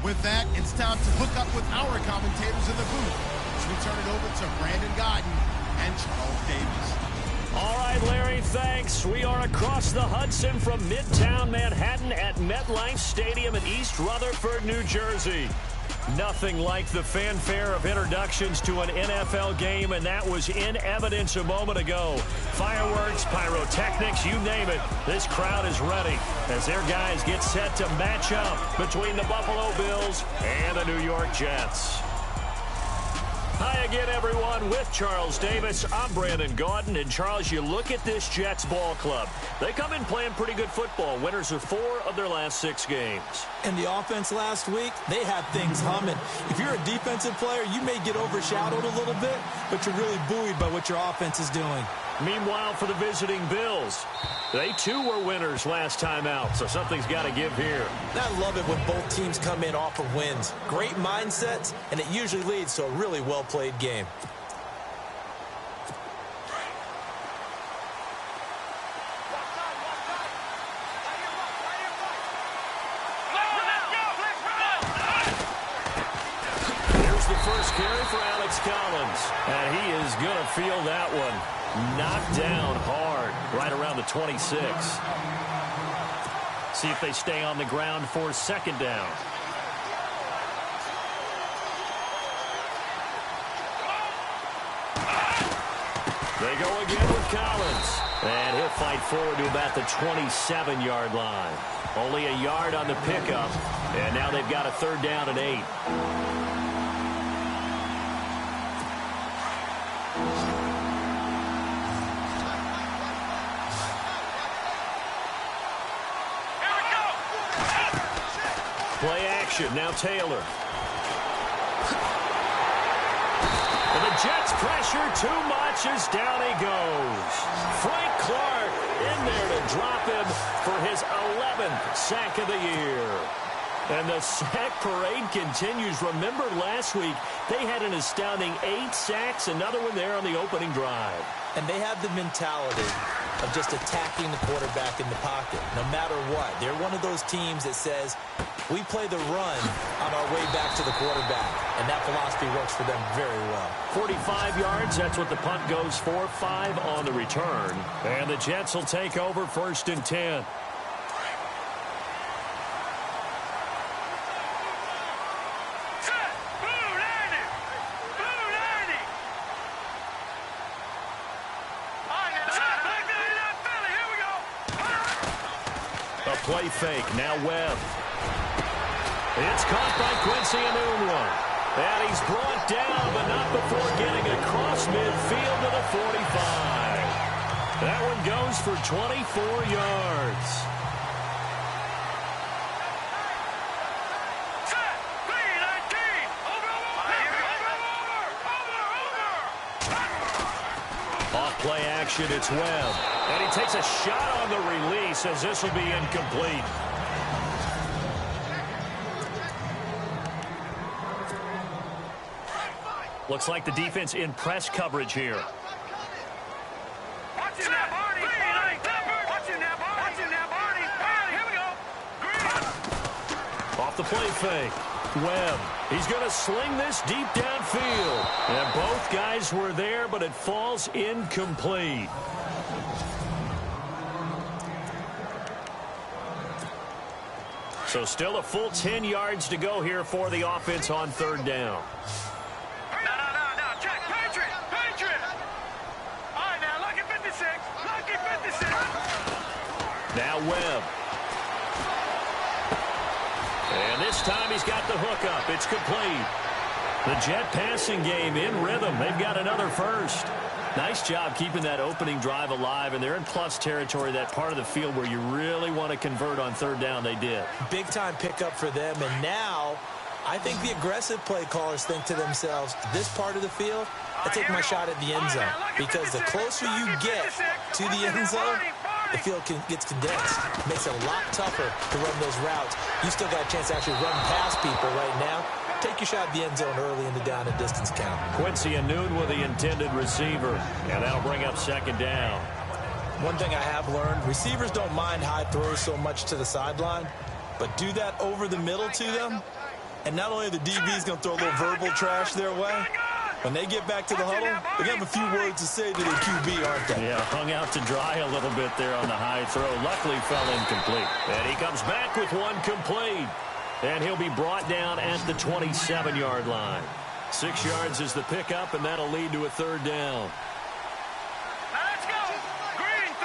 With that, it's time to hook up with our commentators in the booth as we turn it over to Brandon Godden and Charles Davis. All right, Larry, thanks. We are across the Hudson from Midtown Manhattan at MetLife Stadium in East Rutherford, New Jersey. Nothing like the fanfare of introductions to an NFL game, and that was in evidence a moment ago. Fireworks, pyrotechnics, you name it. This crowd is ready as their guys get set to match up between the Buffalo Bills and the New York Jets. Hi again, everyone. With Charles Davis, I'm Brandon Gaudin. And, Charles, you look at this Jets ball club. They come in playing pretty good football. Winners of 4 of their last 6 games. And the offense last week, they have things humming. If you're a defensive player, you may get overshadowed a little bit, but you're really buoyed by what your offense is doing. Meanwhile, for the visiting Bills, they too were winners last time out, so something's got to give here. I love it when both teams come in off of wins. Great mindsets, and it usually leads to a really well-played game. Here's the first carry for Alex Collins, and he is going to feel that one. Knocked down hard, right around the 26. See if they stay on the ground for second down. They go again with Collins. And he'll fight forward to about the 27-yard line. Only a yard on the pickup. And now they've got a 3rd down and 8. Play action, now Taylor. And the Jets pressure too much as down he goes. Frank Clark in there to drop him for his 11th sack of the year. And the sack parade continues. Remember last week, they had an astounding 8 sacks, another one there on the opening drive. And they have the mentality of just attacking the quarterback in the pocket, no matter what. They're one of those teams that says, we play the run on our way back to the quarterback, and that philosophy works for them very well. 45 yards, that's what the punt goes for. 5 on the return. And the Jets will take over 1st and 10. Play fake, now Webb. It's caught by Quincy Enunwa. And he's brought down, but not before getting across midfield to the 45. That one goes for 24 yards. Off play action, it's Webb. And he takes a shot on the release as this will be incomplete. Looks like the defense in press coverage here. Off the play fake. Webb. He's going to sling this deep downfield. And both guys were there, but it falls incomplete. So still a full 10 yards to go here for the offense on 3rd down. No, check, Patriot. All right, now, lucky 56. Now Webb. And this time he's got the hookup. It's complete. The Jet passing game in rhythm. They've got another first. Nice job keeping that opening drive alive, and they're in plus territory, that part of the field where you really want to convert on 3rd down. They did. Big-time pickup for them, and now I think the aggressive play callers think to themselves, this part of the field, I take my shot at the end zone, because the closer you get to the end zone, the field gets condensed. It makes it a lot tougher to run those routes. You still got a chance to actually run past people right now. Take your shot at the end zone early in the down and distance count. Quincy Enunwa, the intended receiver, and that'll bring up 2nd down. One thing I have learned, receivers don't mind high throws so much to the sideline, but do that over the middle to them, And not only are the DBs going to throw a little verbal trash their way, when they get back to the huddle, they're going to have a few words to say to their QB, aren't they? Yeah, hung out to dry a little bit there on the high throw. Luckily fell incomplete. And he comes back with one complete. And he'll be brought down at the 27-yard line. 6 yards is the pickup, and that'll lead to a third down. Let's go. Green,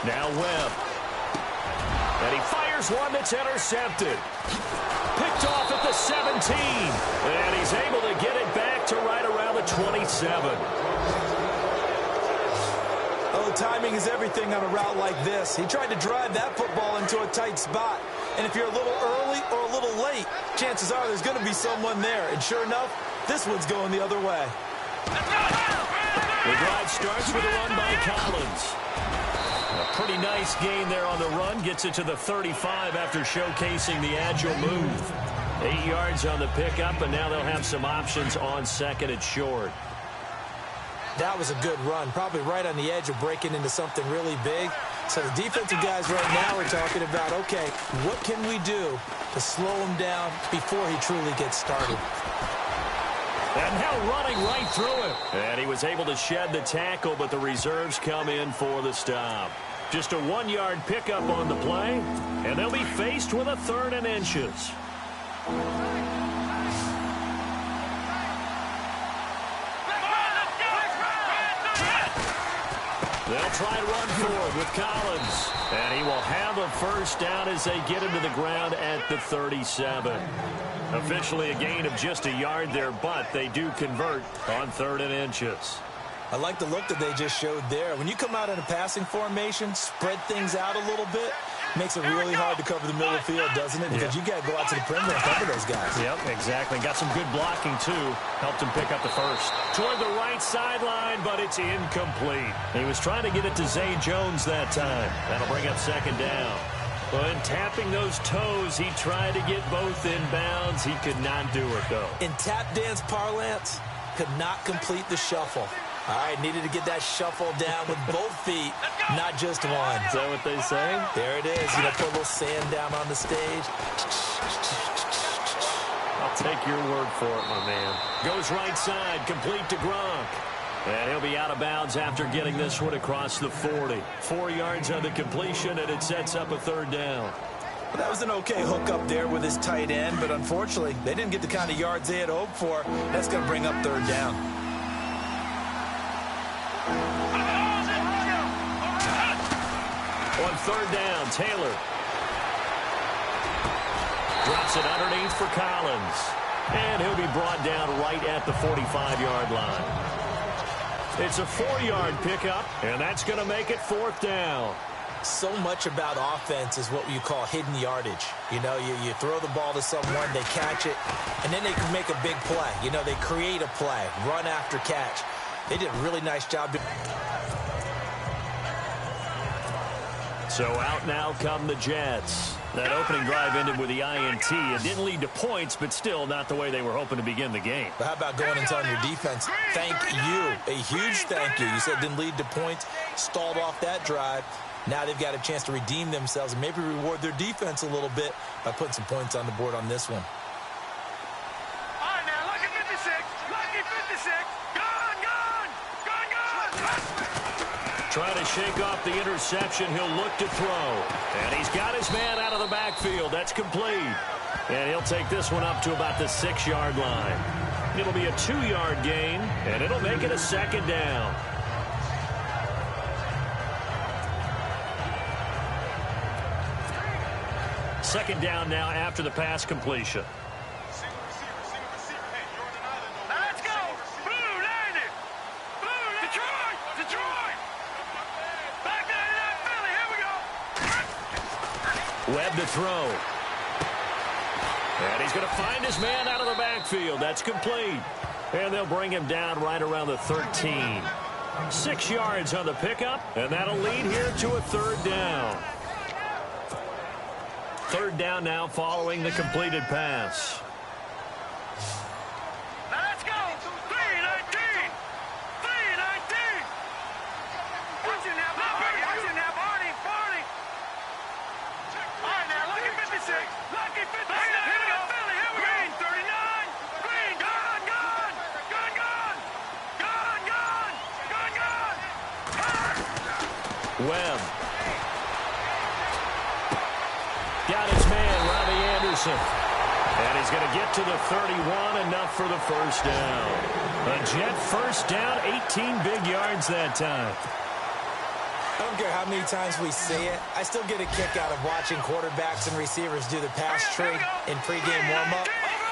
Now Webb. And he fires one that's intercepted. Picked off at the 17. And he's able to get it back to right around the 27. Oh, timing is everything on a route like this. He tried to drive that football into a tight spot. And if you're a little early or a little late, chances are there's going to be someone there. And sure enough, this one's going the other way. The drive starts with a run by Collins. A pretty nice gain there on the run. Gets it to the 35 after showcasing the agile move. 8 yards on the pickup, and now they'll have some options on second and short. That was a good run, probably right on the edge of breaking into something really big. So the defensive guys right now are talking about, okay, what can we do to slow him down before he truly gets started? And now running right through him. And he was able to shed the tackle, but the reserves come in for the stop. Just a 1-yard pickup on the play, and they'll be faced with a 3rd and inches. They'll try and run forward with Collins. And he will have a first down as they get into the ground at the 37. Officially a gain of just a yard there, but they do convert on 3rd and inches. I like the look that they just showed there. When you come out in a passing formation, spread things out a little bit, makes it really hard to cover the middle of the field, doesn't it? Because you got to go out to the perimeter and cover those guys. Yep, exactly. Got some good blocking, too. Helped him pick up the first. Toward the right sideline, but it's incomplete. He was trying to get it to Zay Jones that time. That'll bring up 2nd down. But tapping those toes, he tried to get both inbounds. He could not do it, though. In tap dance parlance, could not complete the shuffle. All right, needed to get that shuffle down with both feet, not just one. Is that what they say? There it is. You know, put a little sand down on the stage. I'll take your word for it, my man. Goes right side, complete to Gronk. And he'll be out of bounds after getting this one across the 40. 4 yards on the completion, and it sets up a 3rd down. Well, that was an okay hook up there with his tight end, but unfortunately, they didn't get the kind of yards they had hoped for. That's going to bring up 3rd down. On 3rd down, Taylor drops it underneath for Collins. And he'll be brought down right at the 45-yard line. It's a 4-yard pickup, and that's going to make it 4th down. So much about offense is what you call hidden yardage. You know, you throw the ball to someone, they catch it, and then they can make a big play. You know, they create a play, run after catch. They did a really nice job. So out now come the Jets. That opening drive ended with the INT. It didn't lead to points, but still not the way they were hoping to begin the game. But how about going and telling your defense, thank you, a huge thank you. You said it didn't lead to points, stalled off that drive. Now they've got a chance to redeem themselves and maybe reward their defense a little bit by putting some points on the board on this one. All right, now, lucky 56. Lucky 56. Gone. Trying to shake off the interception. He'll look to throw. And he's got his man out of the backfield. That's complete. And he'll take this one up to about the 6-yard line. It'll be a 2-yard gain, and it'll make it a 2nd down. Second down now after the pass completion. Let's go. Blue, landed. Blue, Detroit. Back there to that Philly. Here we go. Webb to throw. And he's going to find his man out of the backfield. That's complete. And they'll bring him down right around the 13. 6 yards on the pickup, and that'll lead here to a 3rd down. 3rd down now following the completed pass. Let's go. 3:19. Webb. Got his man, Robbie Anderson. And he's going to get to the 31, enough for the first down. A Jet first down, 18 big yards that time. I don't care how many times we say it, I still get a kick out of watching quarterbacks and receivers do the pass trade in pregame warm-up.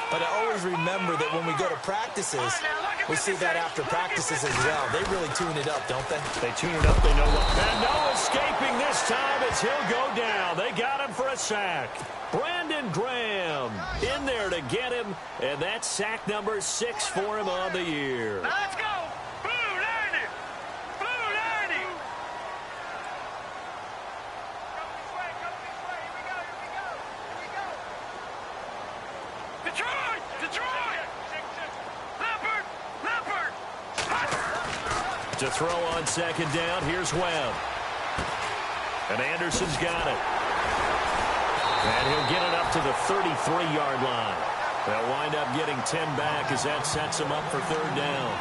But I always remember that when we go to practices, we see that after practices as well. They really tune it up, don't they? They tune it up. They know what. And no escaping this time as he'll go down. They got him for a sack. Brandon Graham in there to get him. And that's sack number 6 for him on the year. Let's go. Blue 90. Blue 90. Come this way. Here we go. Detroit. Leopard. To throw on second down, here's Webb. And Anderson's got it. And he'll get it up to the 33-yard line. They'll wind up getting 10 back as that sets him up for third down.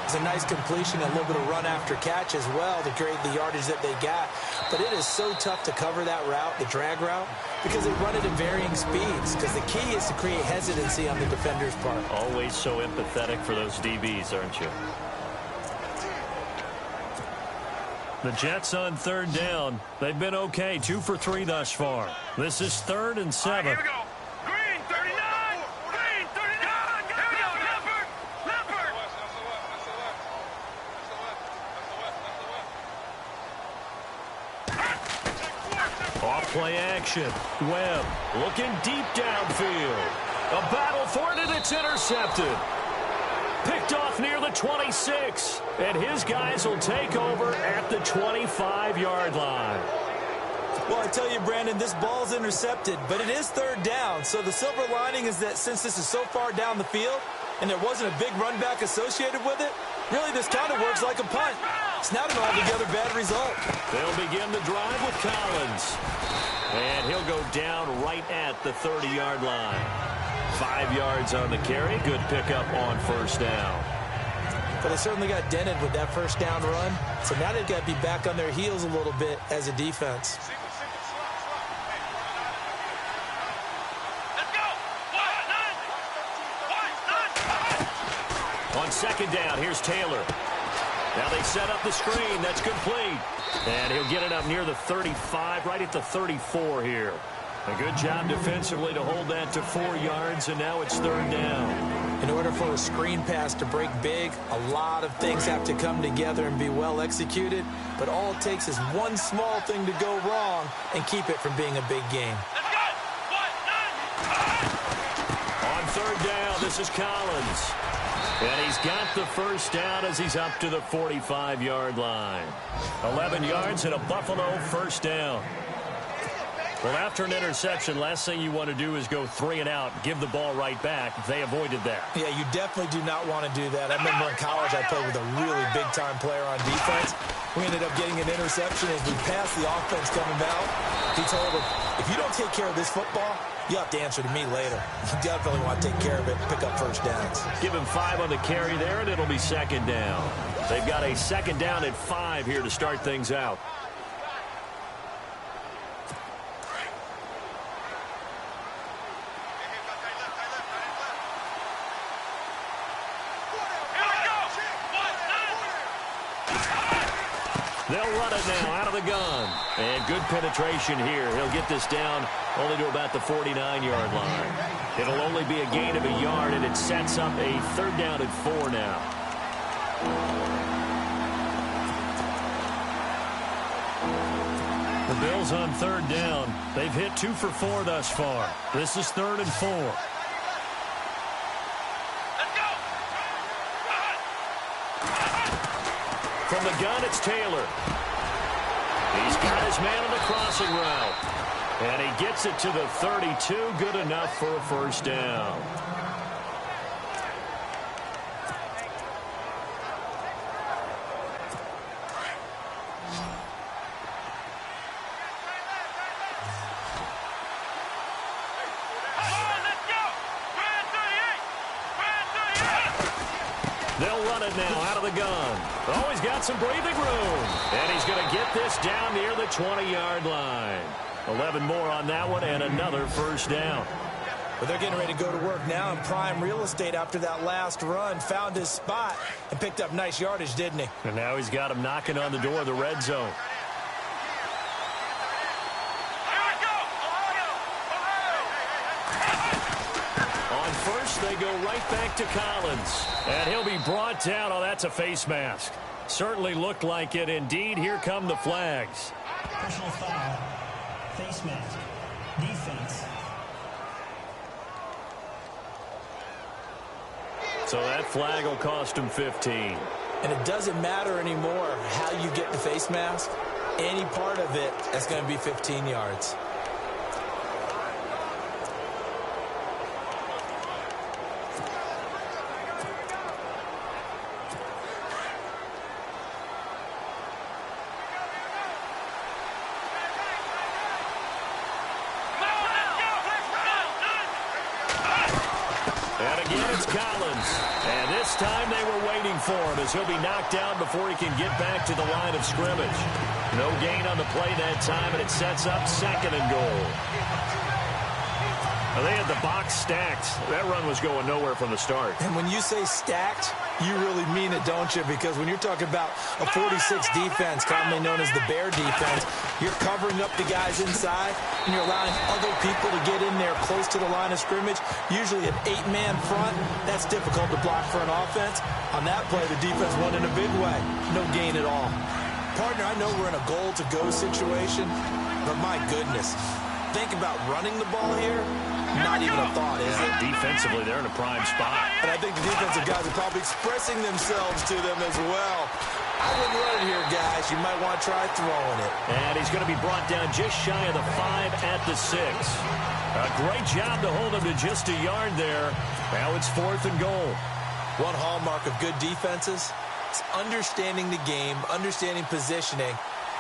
It's a nice completion, a little bit of run after catch as well to create the yardage that they got. But it is so tough to cover that route, the drag route, because they run it at varying speeds. Because the key is to create hesitancy on the defender's part. Always so empathetic for those DBs, aren't you? The Jets on third down. They've been okay, 2 for 3 thus far. This is 3rd and 7. Here we go. Green 39. Green 39. Here we go. Leopard. Off play action. Webb looking deep downfield. A battle for it, and it's intercepted. Picked off near the 26. And his guys will take over at the 25-yard line. Well, I tell you, Brandon, this ball's intercepted, but it is third down. So the silver lining is that since this is so far down the field and there wasn't a big run back associated with it, really this kind of works like a punt. It's not an altogether bad result. They'll begin the drive with Collins. And he'll go down right at the 30-yard line. 5 yards on the carry. Good pickup on first down. But they certainly got dented with that first down run. So now they've got to be back on their heels a little bit as a defense. Let's go. On second down, here's Taylor. Now they set up the screen. That's complete. And he'll get it up near the 35, right at the 34 here. A good job defensively to hold that to 4 yards, and now it's third down. In order for a screen pass to break big, a lot of things have to come together and be well executed. But all it takes is one small thing to go wrong and keep it from being a big game. Let's go. On third down, this is Collins. And he's got the first down as he's up to the 45-yard line. 11 yards and a Buffalo first down. Well, after an interception, last thing you want to do is go 3 and out, give the ball right back. They avoided that. Yeah, you definitely do not want to do that. I remember in college I played with a really big-time player on defense. We ended up getting an interception as we passed the offense coming out. He told him, if you don't take care of this football, you have to answer to me later. You definitely want to take care of it and pick up first downs. Give him 5 on the carry there, and it'll be second down. They've got a second down at 5 here to start things out. They'll run it now out of the gun. And good penetration here. He'll get this down only to about the 49-yard line. It'll only be a gain of a yard, and it sets up a third down at 4 now. The Bills on third down. They've hit 2 for 4 thus far. This is 3rd and 4. From the gun, it's Taylor. He's got his man on the crossing route. And he gets it to the 32. Good enough for a first down. They'll run it now out of the gun. Oh, he's got some breathing room. And he's going to get this down near the 20-yard line. 11 more on that one and another first down. But they're getting ready to go to work now in prime real estate after that last run. Found his spot and picked up nice yardage, didn't he? And now he's got him knocking on the door of the red zone. On first, they go right back to Collins. And he'll be brought down. Oh, that's a face mask. Certainly looked like it. Indeed, here come the flags. Personal foul. Face mask. Defense. So that flag will cost him 15. And it doesn't matter anymore how you get the face mask. Any part of it, that's going to be 15 yards. Collins. And this time they were waiting for him as he'll be knocked down before he can get back to the line of scrimmage. No gain on the play that time, and it sets up 2nd and goal. Well, they had the box stacked. That run was going nowhere from the start. And when you say stacked, you really mean it, don't you? Because when you're talking about a 46 defense, commonly known as the Bear defense, you're covering up the guys inside, and you're allowing other people to get in there close to the line of scrimmage, usually an 8-man front. That's difficult to block for an offense. On that play, the defense won in a big way. No gain at all. Partner, I know we're in a goal-to-go situation, but my goodness, think about running the ball here. Not even a thought, is it? Defensively, they're in a prime spot. And I think the defensive guys are probably expressing themselves to them as well. I wouldn't run it here, guys. You might want to try throwing it. And he's going to be brought down just shy of the 5 at the 6. A great job to hold him to just a yard there. Now it's 4th and goal. One hallmark of good defenses is understanding the game, understanding positioning,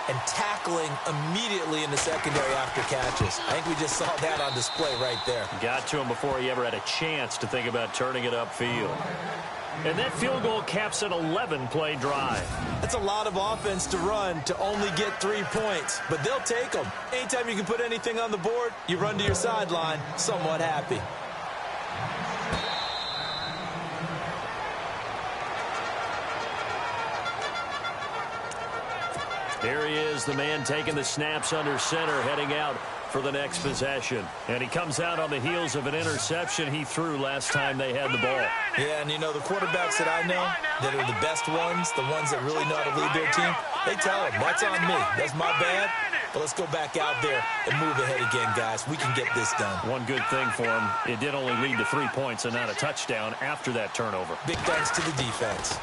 and tackling immediately in the secondary after catches. I think we just saw that on display right there. Got to him before he ever had a chance to think about turning it upfield. And that field goal caps an 11-play drive. That's a lot of offense to run to only get 3 points, but they'll take them. Anytime you can put anything on the board, you run to your sideline somewhat happy. Here he is, the man taking the snaps under center, heading out for the next possession. And he comes out on the heels of an interception he threw last time they had the ball. Yeah, and you know, the quarterbacks that I know that are the best ones, the ones that really know how to lead their team, they tell them, that's on me. That's my bad. But let's go back out there and move ahead again, guys. We can get this done. One good thing for him, it did only lead to 3 points and not a touchdown after that turnover. Big thanks to the defense.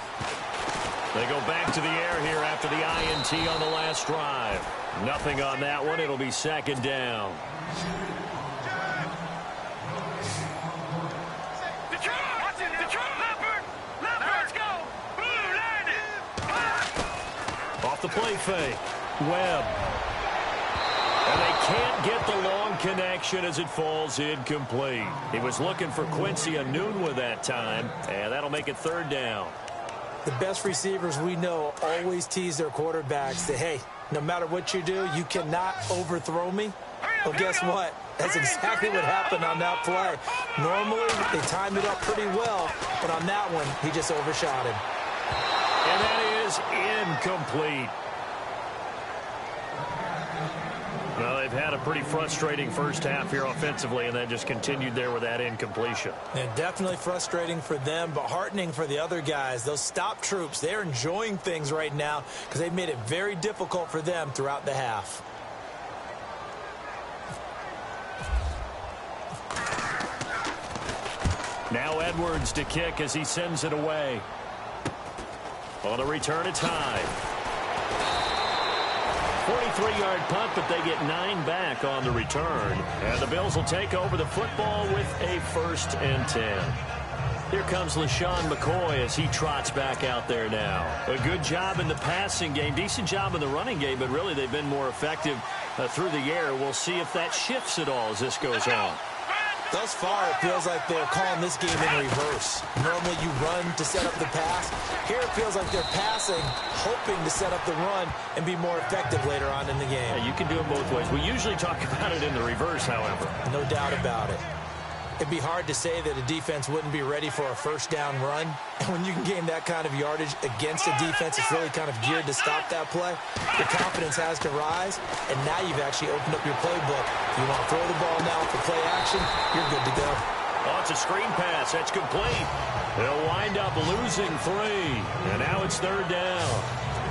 They go back to the air here after the INT on the last drive. Nothing on that one. It'll be 2nd down. Off the play fake. Webb. And they can't get the long connection as it falls incomplete. He was looking for Quincy Enunwa that time, and that'll make it 3rd down. The best receivers we know always tease their quarterbacks that, hey, no matter what you do, you cannot overthrow me. Well, guess what? That's exactly what happened on that play. Normally, they timed it up pretty well, but on that one, he just overshot him. And that is incomplete. Well, they've had a pretty frustrating first half here offensively, and then just continued there with that incompletion. And definitely frustrating for them, but heartening for the other guys. Those stop troops, they're enjoying things right now because they've made it very difficult for them throughout the half. Now Edwards to kick as he sends it away. On the return, it's high. 43-yard punt, but they get 9 back on the return. And the Bills will take over the football with a 1st and 10. Here comes LaShawn McCoy as he trots back out there now. A good job in the passing game, decent job in the running game, but really they've been more effective through the air. We'll see if that shifts at all as this goes on. Thus far, it feels like they're calling this game in reverse. Normally, you run to set up the pass. Here, it feels like they're passing, hoping to set up the run and be more effective later on in the game. Yeah, you can do it both ways. We usually talk about it in the reverse, however. No doubt about it. It'd be hard to say that a defense wouldn't be ready for a first down run. And when you can gain that kind of yardage against a defense that's really kind of geared to stop that play, your confidence has to rise. And now you've actually opened up your playbook. If you want to throw the ball now for play action, you're good to go. Oh, it's a screen pass. That's complete. They'll wind up losing 3. And now it's 3rd down.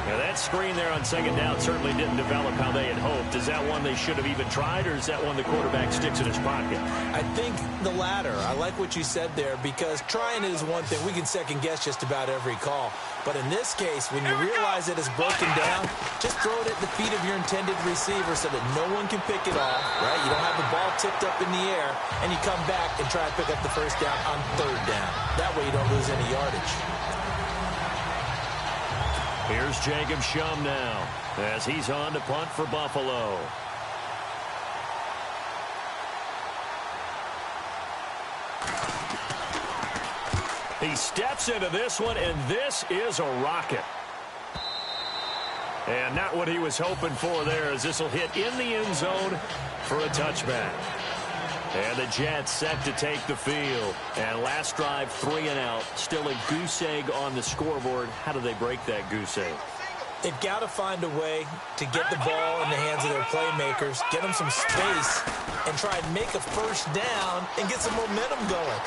Now, that screen there on 2nd down certainly didn't develop how they had hoped. Is that one they should have even tried, or is that one the quarterback sticks in his pocket? I think the latter. I like what you said there, because trying it is one thing. We can second-guess just about every call. But in this case, when you realize that it's broken down, just throw it at the feet of your intended receiver so that no one can pick it off, right? You don't have the ball tipped up in the air, and you come back and try and pick up the first down on 3rd down. That way you don't lose any yardage. Here's Jacob Shum now as he's on to punt for Buffalo. He steps into this one, and this is a rocket. And not what he was hoping for there, as this will hit in the end zone for a touchback. And the Jets set to take the field. And last drive, 3 and out. Still a goose egg on the scoreboard. How do they break that goose egg? They've got to find a way to get the ball in the hands of their playmakers, get them some space, and try and make a first down and get some momentum going.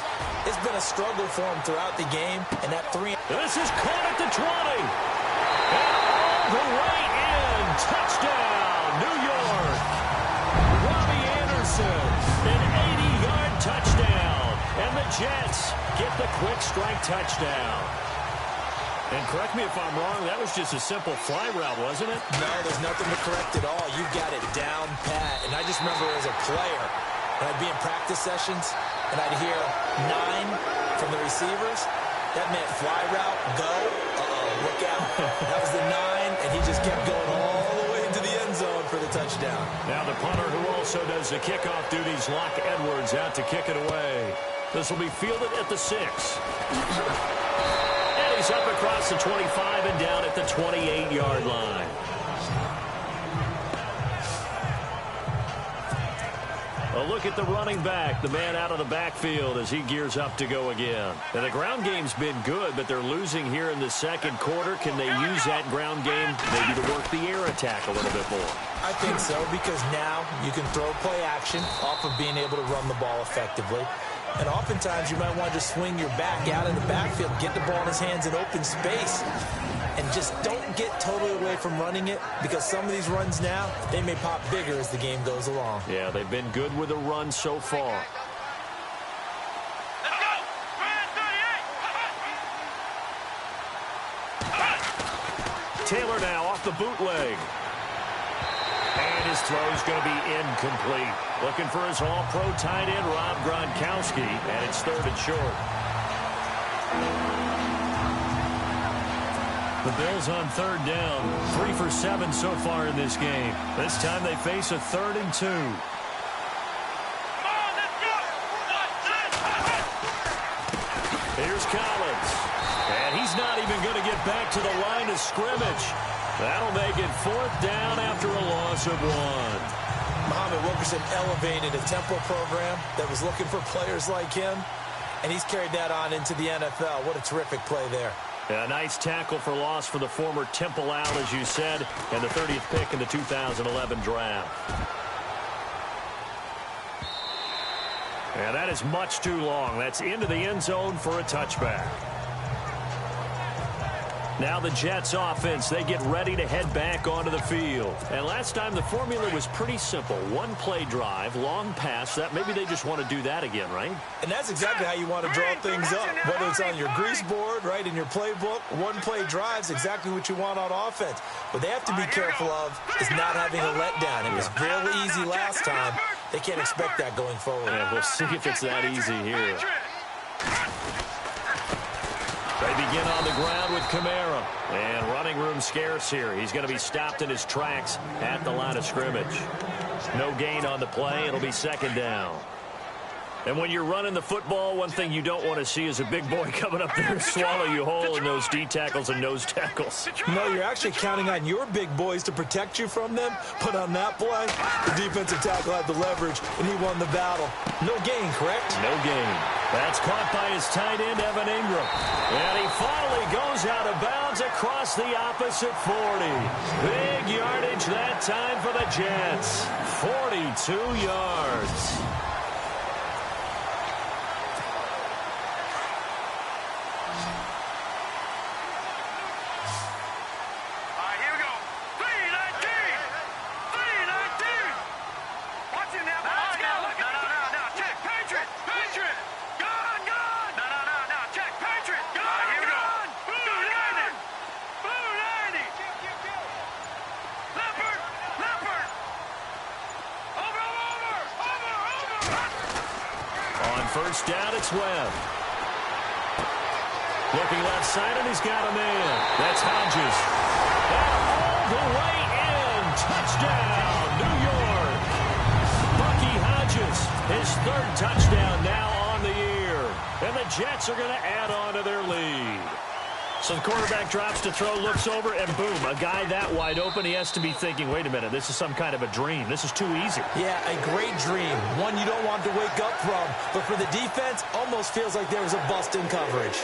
It's been a struggle for them throughout the game, and that 3. This is caught at the 20. And all the way in. Touchdown, New York. Robbie Anderson, an 80-yard touchdown. And the Jets get the quick strike touchdown. And correct me if I'm wrong, that was just a simple fly route, wasn't it? No, there's nothing to correct at all. You've got it down pat. And I just remember as a player, when I'd be in practice sessions, and I'd hear 9 from the receivers, that meant fly route, go, look out. That was the 9, and he just kept going all the way into the end zone for the touchdown. Now the punter who also does the kickoff duties, Locke Edwards, out to kick it away. This will be fielded at the 6. He's up across the 25 and down at the 28-yard line. A look at the running back, the man out of the backfield as he gears up to go again. And the ground game's been good, but they're losing here in the second quarter. Can they use that ground game maybe to work the air attack a little bit more? I think so, because now you can throw play action off of being able to run the ball effectively. And oftentimes you might want to just swing your back out in the backfield, get the ball in his hands in open space, and just don't get totally away from running it, because some of these runs now, they may pop bigger as the game goes along. Yeah, they've been good with the run so far. Let's go! Taylor now off the bootleg. And his throw's going to be incomplete. Looking for his all-pro tight end, Rob Gronkowski, and it's 3rd and short. The Bills on 3rd down, 3 for 7 so far in this game. This time they face a 3rd and 2. Here's Collins. And he's not even going to get back to the line of scrimmage. That'll make it 4th down after a loss of 1. Muhammad Wilkerson elevated a Temple program that was looking for players like him, and he's carried that on into the NFL. What a terrific play there. A nice tackle for loss for the former Temple Owl, as you said, and the 30th pick in the 2011 draft. And that is much too long. That's into the end zone for a touchback. Now the Jets offense, they get ready to head back onto the field. And last time the formula was pretty simple. 1-play drive, long pass. That maybe they just want to do that again, right? And that's exactly how you want to draw things up. Whether it's on your grease board, right, in your playbook, 1-play drive's exactly what you want on offense. What they have to be careful of is not having a letdown. It was really easy last time. They can't expect that going forward. Yeah, we'll see if it's that easy here. They begin on the ground with Kamara. And running room scarce here. He's going to be stopped in his tracks at the line of scrimmage. No gain on the play. It'll be 2nd down. And when you're running the football, one thing you don't want to see is a big boy coming up there and swallow you whole in those D tackles and nose tackles. No, you're actually counting on your big boys to protect you from them. But on that play, the defensive tackle had the leverage, and he won the battle. No gain, correct? No gain. That's caught by his tight end, Evan Ingram. And he finally goes out of bounds across the opposite 40. Big yardage that time for the Jets. 42 yards. First down, it's Webb. Looking left side, and he's got a man. That's Hodges. And all the way in. Touchdown, New York. Bucky Hodges, his third touchdown now on the year. And the Jets are going to add on to their lead. So the quarterback drops to throw, looks over, and boom, a guy that wide open, he has to be thinking, wait a minute, this is some kind of a dream. This is too easy. Yeah, a great dream. One you don't want to wake up from. But for the defense, almost feels like there was a bust in coverage.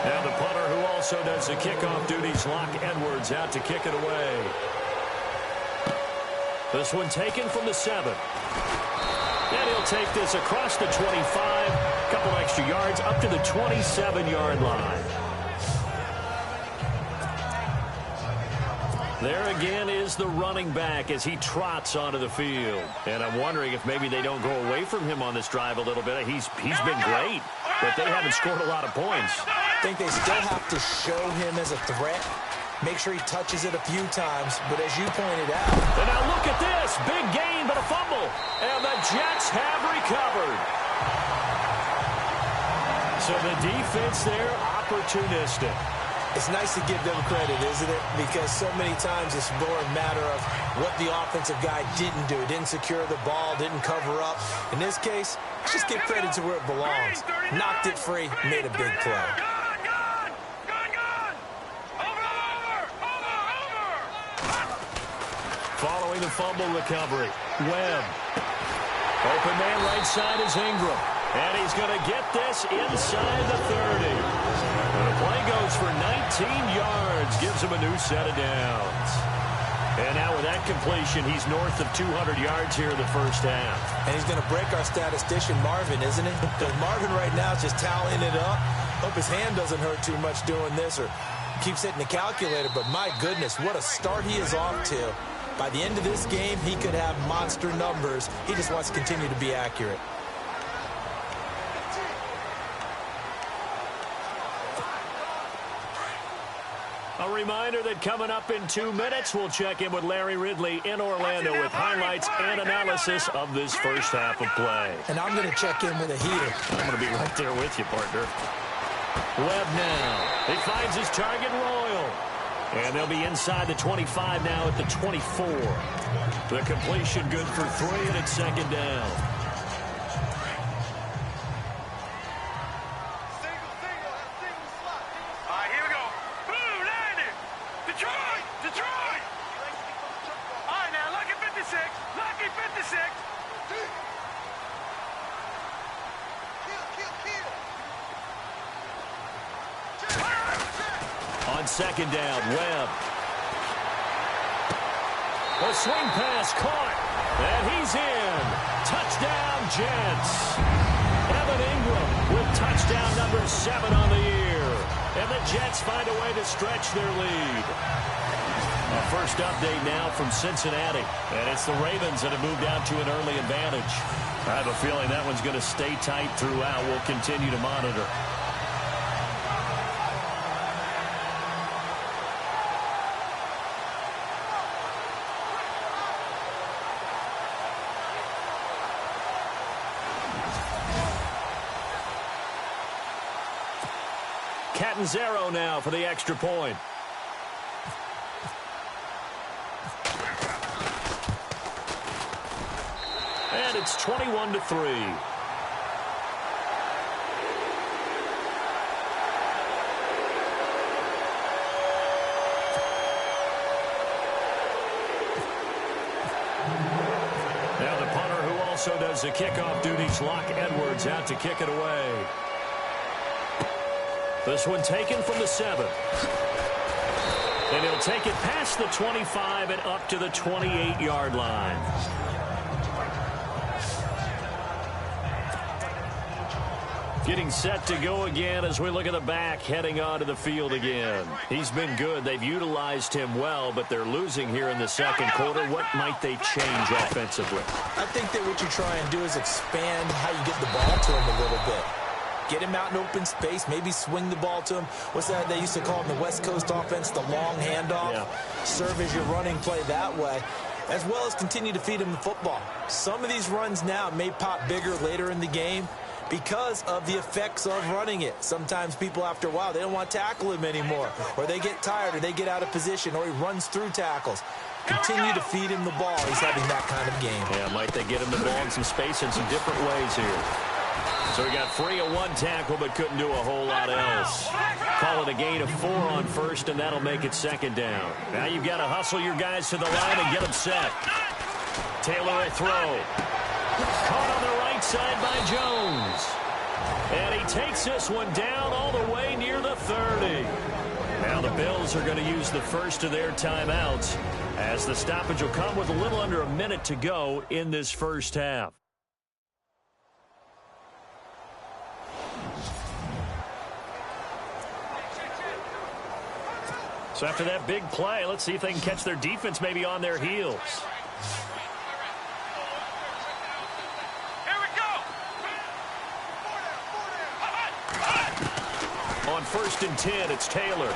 Now the punter who also does the kickoff duties, Locke Edwards, out to kick it away. This one taken from the 7. And he'll take this across the 25, a couple extra yards, up to the 27-yard line. There again is the running back as he trots onto the field. And I'm wondering if maybe they don't go away from him on this drive a little bit. He's been great, but they haven't scored a lot of points. I think they still have to show him as a threat. Make sure he touches it a few times, but as you pointed out. And now look at this. Big gain, but a fumble. And the Jets have recovered. So the defense there, opportunistic. It's nice to give them credit, isn't it? Because so many times it's more a matter of what the offensive guy didn't do. Didn't secure the ball, didn't cover up. In this case, let's just give credit to where it belongs. Knocked it free, made a big play. Following the fumble recovery, Webb. Open man right side is Ingram. And he's going to get this inside the 30. And the play goes for 19 yards. Gives him a new set of downs. And now with that completion, he's north of 200 yards here in the first half. And he's going to break our statistician, Marvin, isn't it? Because Marvin right now is just tallying it up. Hope his hand doesn't hurt too much doing this or keeps hitting the calculator. But my goodness, what a start he is off to. By the end of this game, he could have monster numbers. He just wants to continue to be accurate. A reminder that coming up in 2 minutes, we'll check in with Larry Ridley in Orlando with highlights and analysis of this first half of play. And I'm going to check in with a heater. I'm going to be right there with you, partner. Webb now. He finds his target, Royal. And they'll be inside the 25 now at the 24. The completion good for 3, and it's second down. All right, here we go. Boom, landed. Detroit, Detroit. All right, now, lucky 56, lucky 56. On second down, Webb. A swing pass caught, and he's in. Touchdown, Jets. Evan Ingram with touchdown number 7 on the year. And the Jets find a way to stretch their lead. A first update now from Cincinnati. And it's the Ravens that have moved out to an early advantage. I have a feeling that one's going to stay tight throughout. We'll continue to monitor. Catanzaro now for the extra point. And It's 21-3. Also does the kickoff duties. Lock Edwards out to kick it away. This one taken from the 7. And he'll take it past the 25 and up to the 28-yard line. Getting set to go again as we look at the back heading onto the field again. He's been good. They've utilized him well, but they're losing here in the second quarter. What might they change offensively? I think that what you try and do is expand how you get the ball to him a little bit. Get him out in open space, maybe swing the ball to him. What's that they used to call in the West Coast offense, the long handoff? Yeah. Serve as your running play that way, as well as continue to feed him the football. Some of these runs now may pop bigger later in the game because of the effects of running it. Sometimes people, after a while, they don't want to tackle him anymore, or they get tired, or they get out of position, or he runs through tackles. Continue to feed him the ball. He's having that kind of game. Yeah, might they get him the ball in some space in some different ways here. So he got free of one tackle, but couldn't do a whole lot else. Call it a gain of 4 on first, and that'll make it second down. Now you've got to hustle your guys to the line and get them set. Taylor will throw. Caught on the right side by Jones. And he takes this one down all the way near the 30. Now the Bills are going to use the first of their timeouts as the stoppage will come with a little under a minute to go in this first half. So after that big play, let's see if they can catch their defense maybe on their heels. Here we go. On 1st and 10, it's Taylor.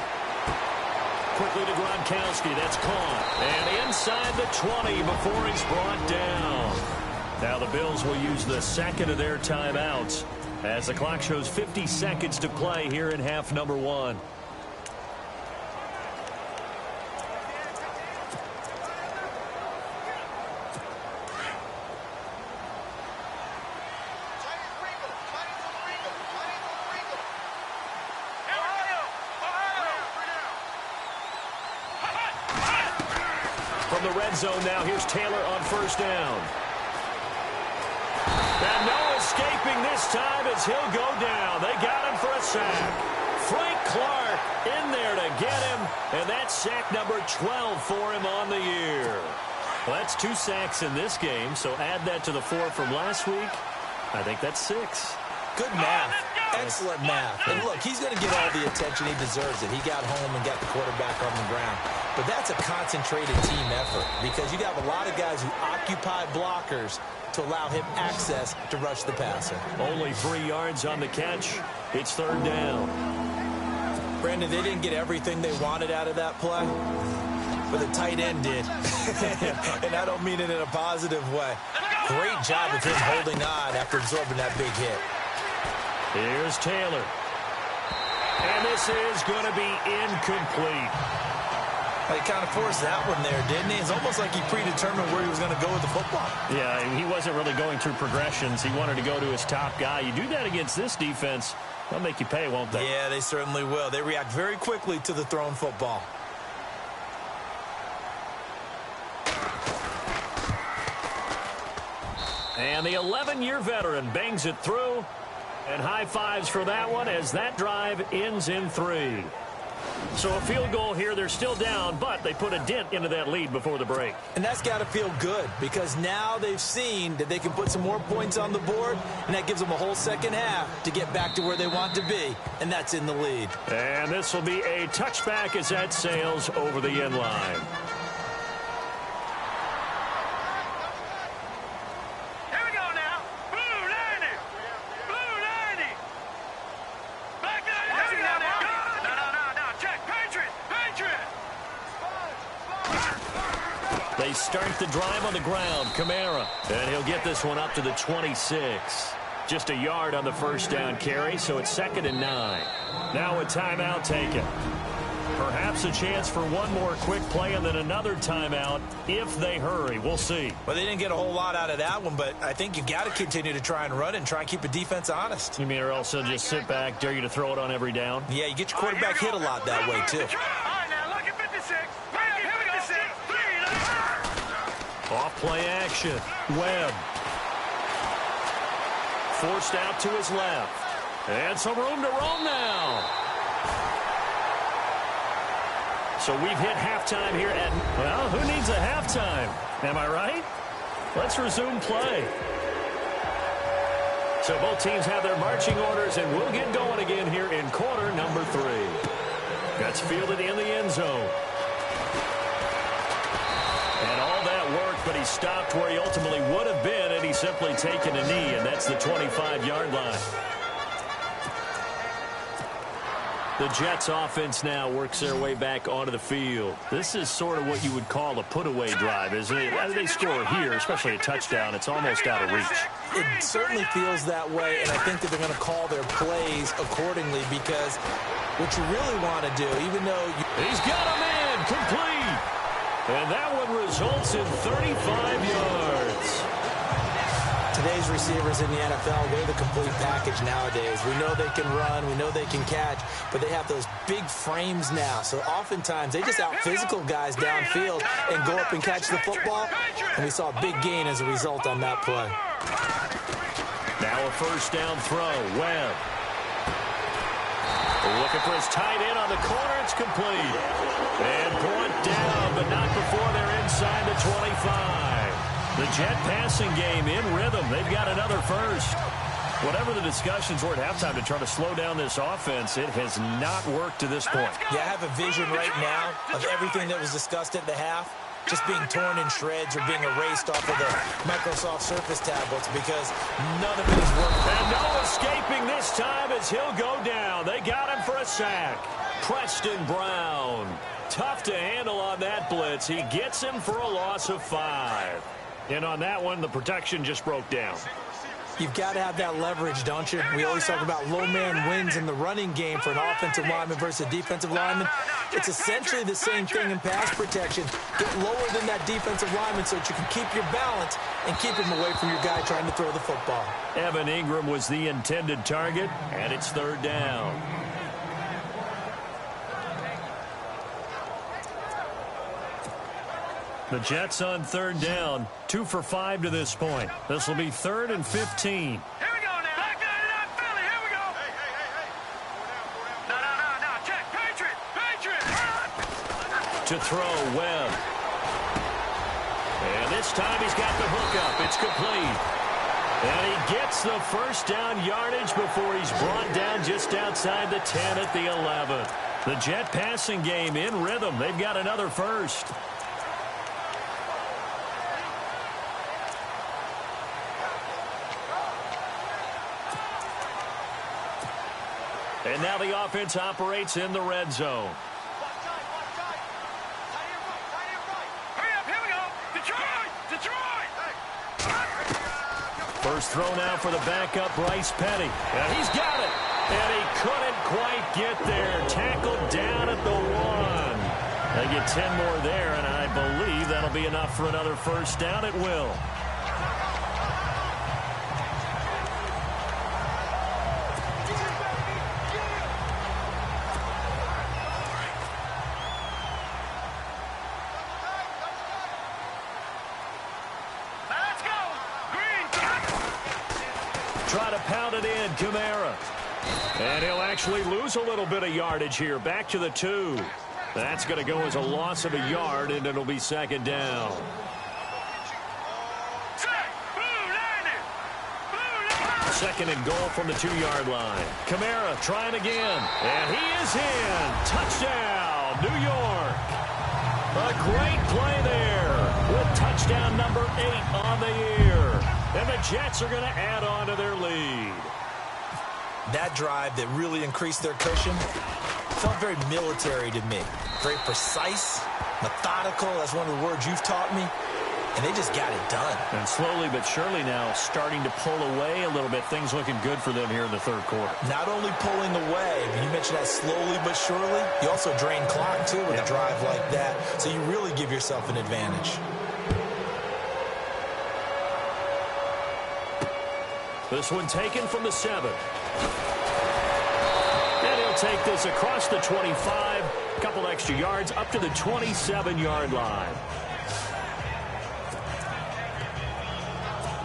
Quickly to Gronkowski. That's caught. And inside the 20 before he's brought down. Now the Bills will use the second of their timeouts as the clock shows 50 seconds to play here in half number 1. From the red zone now, here's Taylor on 1st down. And no escaping this time as he'll go down. They got him for a sack. Frank Clark in there to get him, and that's sack number 12 for him on the year. Well, that's 2 sacks in this game, so add that to the 4 from last week. I think that's 6. Good math. Excellent math. And look, he's going to get all the attention. He deserves it. He got home and got the quarterback on the ground. But that's a concentrated team effort because you got a lot of guys who occupy blockers to allow him access to rush the passer. Only 3 yards on the catch. It's 3rd down. Brandon, they didn't get everything they wanted out of that play, but the tight end did. And I don't mean it in a positive way. Great job of him holding on after absorbing that big hit. Here's Taylor. And this is going to be incomplete. He kind of forced that one there, didn't he? It's almost like he predetermined where he was going to go with the football. Yeah, he wasn't really going through progressions. He wanted to go to his top guy. You do that against this defense, they'll make you pay, won't they? Yeah, they certainly will. They react very quickly to the thrown football. And the 11-year veteran bangs it through. And high fives for that one as that drive ends in 3. So a field goal here. They're still down, but they put a dent into that lead before the break. And that's got to feel good because now they've seen that they can put some more points on the board, and that gives them a whole second half to get back to where they want to be, and that's in the lead. And this will be a touchback as that sails over the end line. They start the drive on the ground. Kamara. And he'll get this one up to the 26. Just a yard on the 1st down carry, so it's 2nd and 9. Now a timeout taken. Perhaps a chance for one more quick play and then another timeout if they hurry. We'll see. Well, they didn't get a whole lot out of that one, but I think you got to continue to try and run it and try and keep the defense honest. You mean or else they'll just sit back, dare you to throw it on every down? Yeah, you get your quarterback hit a lot that way, too. Off play action. Webb. Forced out to his left. And some room to roam now. So we've hit halftime here at, well, who needs a halftime? Am I right? Let's resume play. So both teams have their marching orders, and we'll get going again here in quarter number 3. That's fielded in the end zone. And all that worked, but he stopped where he ultimately would have been had he simply taken a knee, and that's the 25-yard line. The Jets offense now works their way back onto the field. This is sort of what you would call a put-away drive, isn't it? As they score here, especially a touchdown, it's almost out of reach. It certainly feels that way, and I think that they're going to call their plays accordingly because what you really want to do, even though He's got a man complete. And that one results in 35 yards. Today's receivers in the NFL, they're the complete package nowadays. We know they can run, we know they can catch, but they have those big frames now. So oftentimes they just out-physical guys downfield and go up and catch the football. And we saw a big gain as a result on that play. Now a first down throw. Webb. Looking for his tight end on the corner. It's complete. And brought down, but not before they're inside the 25. The Jet passing game in rhythm. They've got another first. Whatever the discussions were at halftime to try to slow down this offense, it has not worked to this point. Yeah, I have a vision right now of everything that was discussed at the half just being torn in shreds or being erased off of the Microsoft Surface tablets because none of it has worked. And no escaping this time as he'll go down. They got him for a sack. Preston Brown. Tough to handle on that blitz. He gets him for a loss of 5. And on that one, the protection just broke down. You've got to have that leverage, don't you? We always talk about low man wins in the running game for an offensive lineman versus a defensive lineman. It's essentially the same thing in pass protection. Get lower than that defensive lineman so that you can keep your balance and keep him away from your guy trying to throw the football. Evan Ingram was the intended target, and it's third down. The Jets on third down, 2 for 5 to this point. This will be 3rd and 15. Here we go now. Back down, Philly. Here we go. No. Check. Patriot. To throw, Webb. And this time he's got the hook up. It's complete. And he gets the first down yardage before he's brought down just outside the 10 at the 11. The Jet passing game in rhythm. They've got another first. And now the offense operates in the red zone. Hurry up, here we go. Detroit. First throw now for the backup, Bryce Petty. And he's got it. And he couldn't quite get there. Tackled down at the 1. They get 10 more there, and I believe that'll be enough for another first down. It will. Try to pound it in, Kamara. And he'll actually lose a little bit of yardage here. Back to the 2. That's going to go as a loss of a yard, and it'll be second down. Second and goal from the 2-yard line. Kamara trying again. And he is in. Touchdown, New York. A great play there with touchdown number 8 on the year. And the Jets are going to add on to their lead. That drive that really increased their cushion felt very military to me. Very precise, methodical. That's one of the words you've taught me. And they just got it done. And slowly but surely now starting to pull away a little bit. Things looking good for them here in the third quarter. Not only pulling away, but you mentioned mentioned that slowly but surely. You also drain clock, too, with a drive like that. So you really give yourself an advantage. This one taken from the 7. And he'll take this across the 25. A couple extra yards up to the 27-yard line.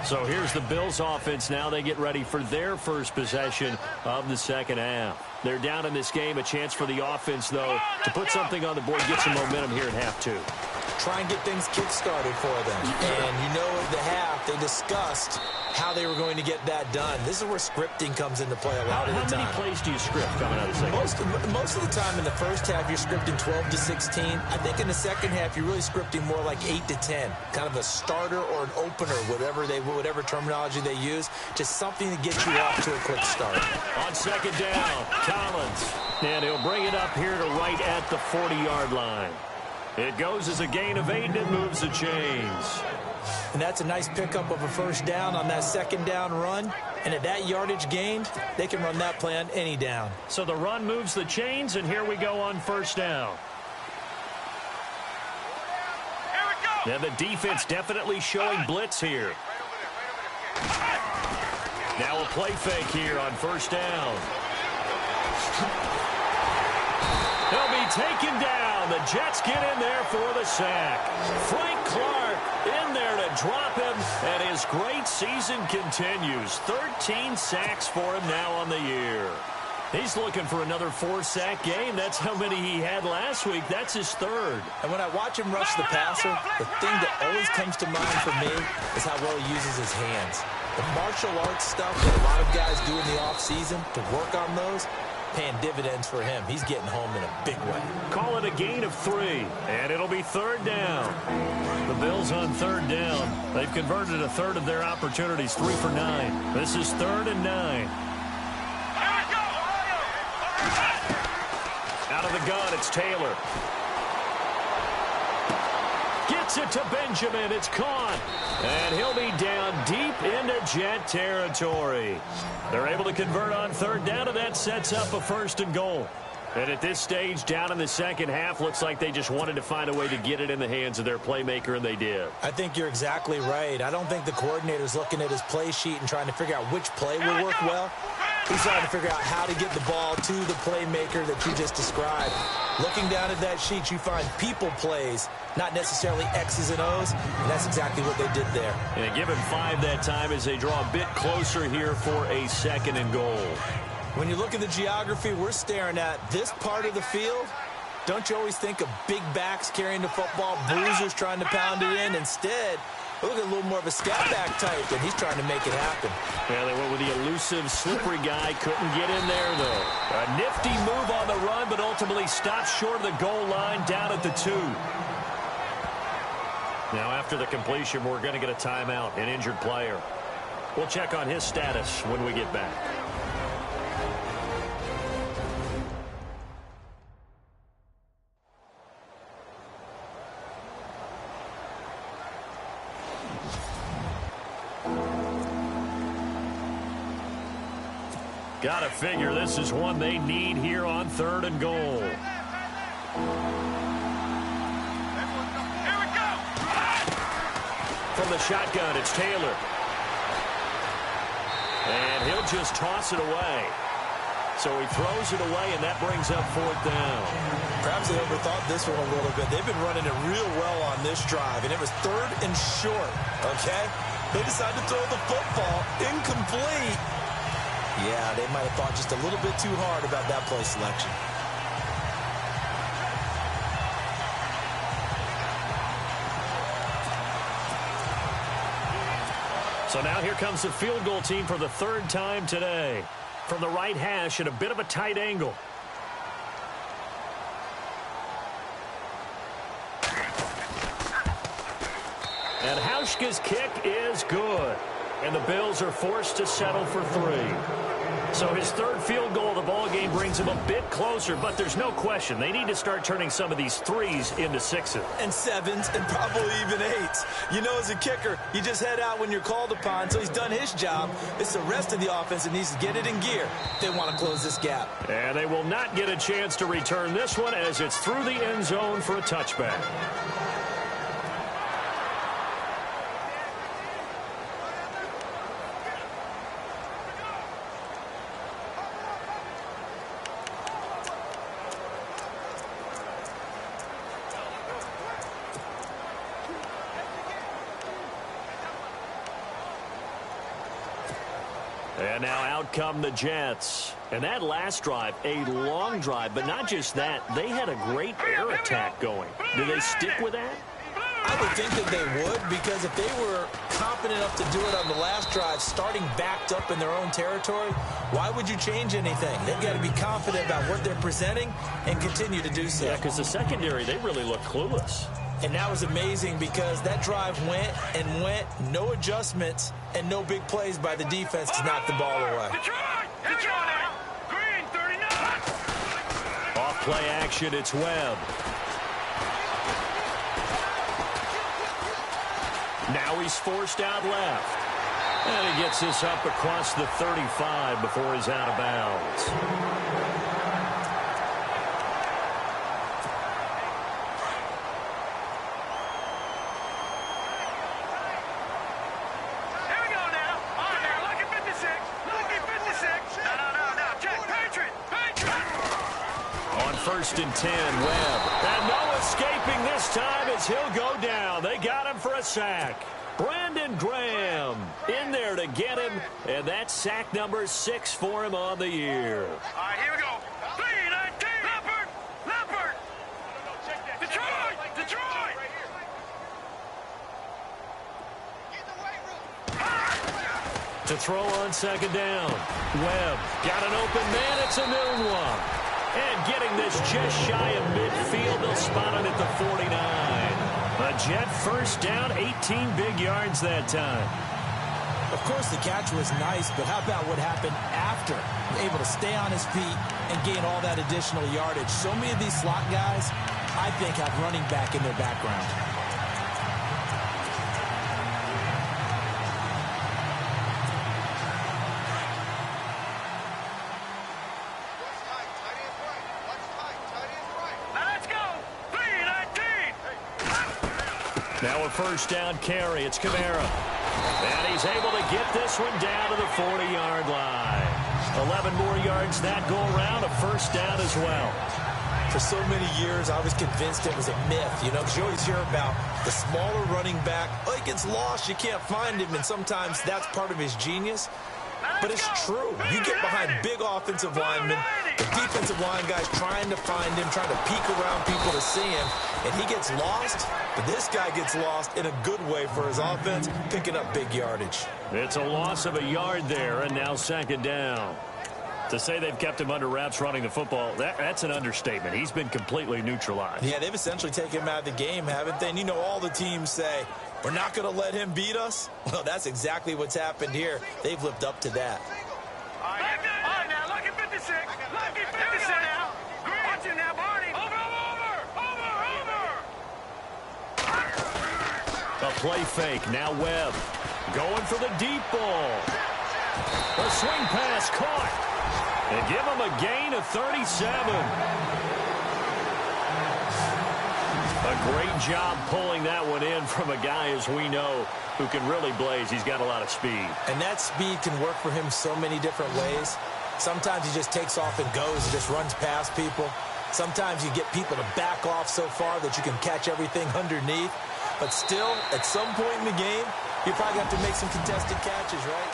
So here's the Bills offense now. They get ready for their first possession of the second half. They're down in this game. A chance for the offense, though, to put something on the board, get some momentum here at half 2. Try and get things kick-started for them. And you know at the half, they discussed how they were going to get that done. This is where scripting comes into play a lot of the time. How many plays do you script coming out of the second? Most of the time in the first half, you're scripting 12 to 16. I think in the second half, you're really scripting more like 8 to 10. Kind of a starter or an opener, whatever terminology they use. Just something to get you off to a quick start. On second down, Collins. And he'll bring it up here to right at the 40-yard line. It goes as a gain of 8, and it moves the chains. And that's a nice pickup of a first down on that second down run. And at that yardage gained, they can run that play on any down. So the run moves the chains, and here we go on first down. Here we go. And the defense definitely showing blitz here. Now a play fake here on first down. He'll be taken down. The Jets get in there for the sack. Frank Clark in there to drop him, and his great season continues. 13 sacks for him now on the year. He's looking for another 4-sack game. That's how many he had last week. That's his 3rd. And when I watch him rush the passer, the thing that always comes to mind for me is how well he uses his hands. The martial arts stuff that a lot of guys do in the offseason to work on those, paying dividends for him. He's getting home in a big way. Call it a gain of 3, and it'll be 3rd down. The Bills on 3rd down. They've converted a third of their opportunities, 3 for 9. This is 3rd and 9. Out of the gun, it's Taylor. Gets it to Benjamin. It's caught. And he'll be down deep into Jet territory. They're able to convert on 3rd down, and that sets up a 1st and goal. And at this stage, down in the second half, looks like they just wanted to find a way to get it in the hands of their playmaker, and they did. I think you're exactly right. I don't think the coordinator's looking at his play sheet and trying to figure out which play will work well. He's trying to figure out how to get the ball to the playmaker that you just described. Looking down at that sheet, you find people plays, not necessarily X's and O's, and that's exactly what they did there. And they give him 5 that time as they draw a bit closer here for a 2nd and goal. When you look at the geography we're staring at, this part of the field, don't you always think of big backs carrying the football, bruisers trying to pound it in? Instead, look at a little more of a scat back type, and he's trying to make it happen. Yeah, they went with the elusive, slippery guy. Couldn't get in there, though. A nifty move on the run, but ultimately stopped short of the goal line down at the 2. Now, after the completion, we're going to get a timeout, an injured player. We'll check on his status when we get back. Gotta figure this is one they need here on 3rd and goal. Here we go. From the shotgun, it's Taylor. And he'll just toss it away. So he throws it away, and that brings up 4th down. Perhaps they overthought this one a little bit. They've been running it real well on this drive, and it was 3rd and short, okay? They decided to throw the football incomplete. Yeah, they might have thought just a little bit too hard about that play selection. So now here comes the field goal team for the 3rd time today. From the right hash at a bit of a tight angle. And Hauschka's kick is good. and the Bills are forced to settle for 3. So his third field goal of the ball game brings him a bit closer, but there's no question they need to start turning some of these 3s into 6s. And 7s, and probably even 8s. You know, as a kicker, you just head out when you're called upon, so he's done his job. It's the rest of the offense that needs to get it in gear if they want to close this gap. And they will not get a chance to return this one as it's through the end zone for a touchback. And now out come the Jets. And that last drive, a long drive, but not just that, they had a great air attack going. Do they stick with that? I would think that they would, because if they were confident enough to do it on the last drive, starting backed up in their own territory, why would you change anything? They've got to be confident about what they're presenting and continue to do so. Yeah, because the secondary, they really look clueless. And that was amazing because that drive went and went, no adjustments, and no big plays by the defense to knock the ball away. Green, 39. Off play action, it's Webb. Now he's forced out left. And he gets this up across the 35 before he's out of bounds. First and 10, Webb. And no escaping this time as he'll go down. They got him for a sack. Brandon Graham in there to get him, and that's sack number 6 for him on the year. All right, here we go. 3-19. Leopard. Detroit. To throw on second down. Webb got an open man. It's a noon one. And getting this just shy of midfield, they'll spot it at the 49. A Jet first down, 18 big yards that time. Of course, the catch was nice, but how about what happened after? Able to stay on his feet and gain all that additional yardage. So many of these slot guys, I think, have running back in their background. Now a first down carry. It's Kamara. And he's able to get this one down to the 40-yard line. 11 more yards that go around. A first down as well. For so many years, I was convinced it was a myth, you know, because you always hear about the smaller running back. Oh, he gets lost. You can't find him. And sometimes that's part of his genius. But it's true. You get behind big offensive linemen, the defensive line guys trying to find him, trying to peek around people to see him, and he gets lost. But this guy gets lost in a good way for his offense, picking up big yardage. It's a loss of a yard there, and now second down. To say they've kept him under wraps running the football, that's an understatement. He's been completely neutralized. Yeah, they've essentially taken him out of the game, haven't they? And you know, all the teams say, we're not going to let him beat us. Well, that's exactly what's happened here. They've lived up to that. All right, now, lucky 56. Lucky 56 now. Watch it now, Barney. Over. A play fake. Now Webb going for the deep ball. A swing pass caught. And give him a gain of 37. A great job pulling that one in from a guy, as we know, who can really blaze. He's got a lot of speed. And that speed can work for him so many different ways. Sometimes he just takes off and goes and just runs past people. Sometimes you get people to back off so far that you can catch everything underneath. But still, at some point in the game, you probably have to make some contested catches, right?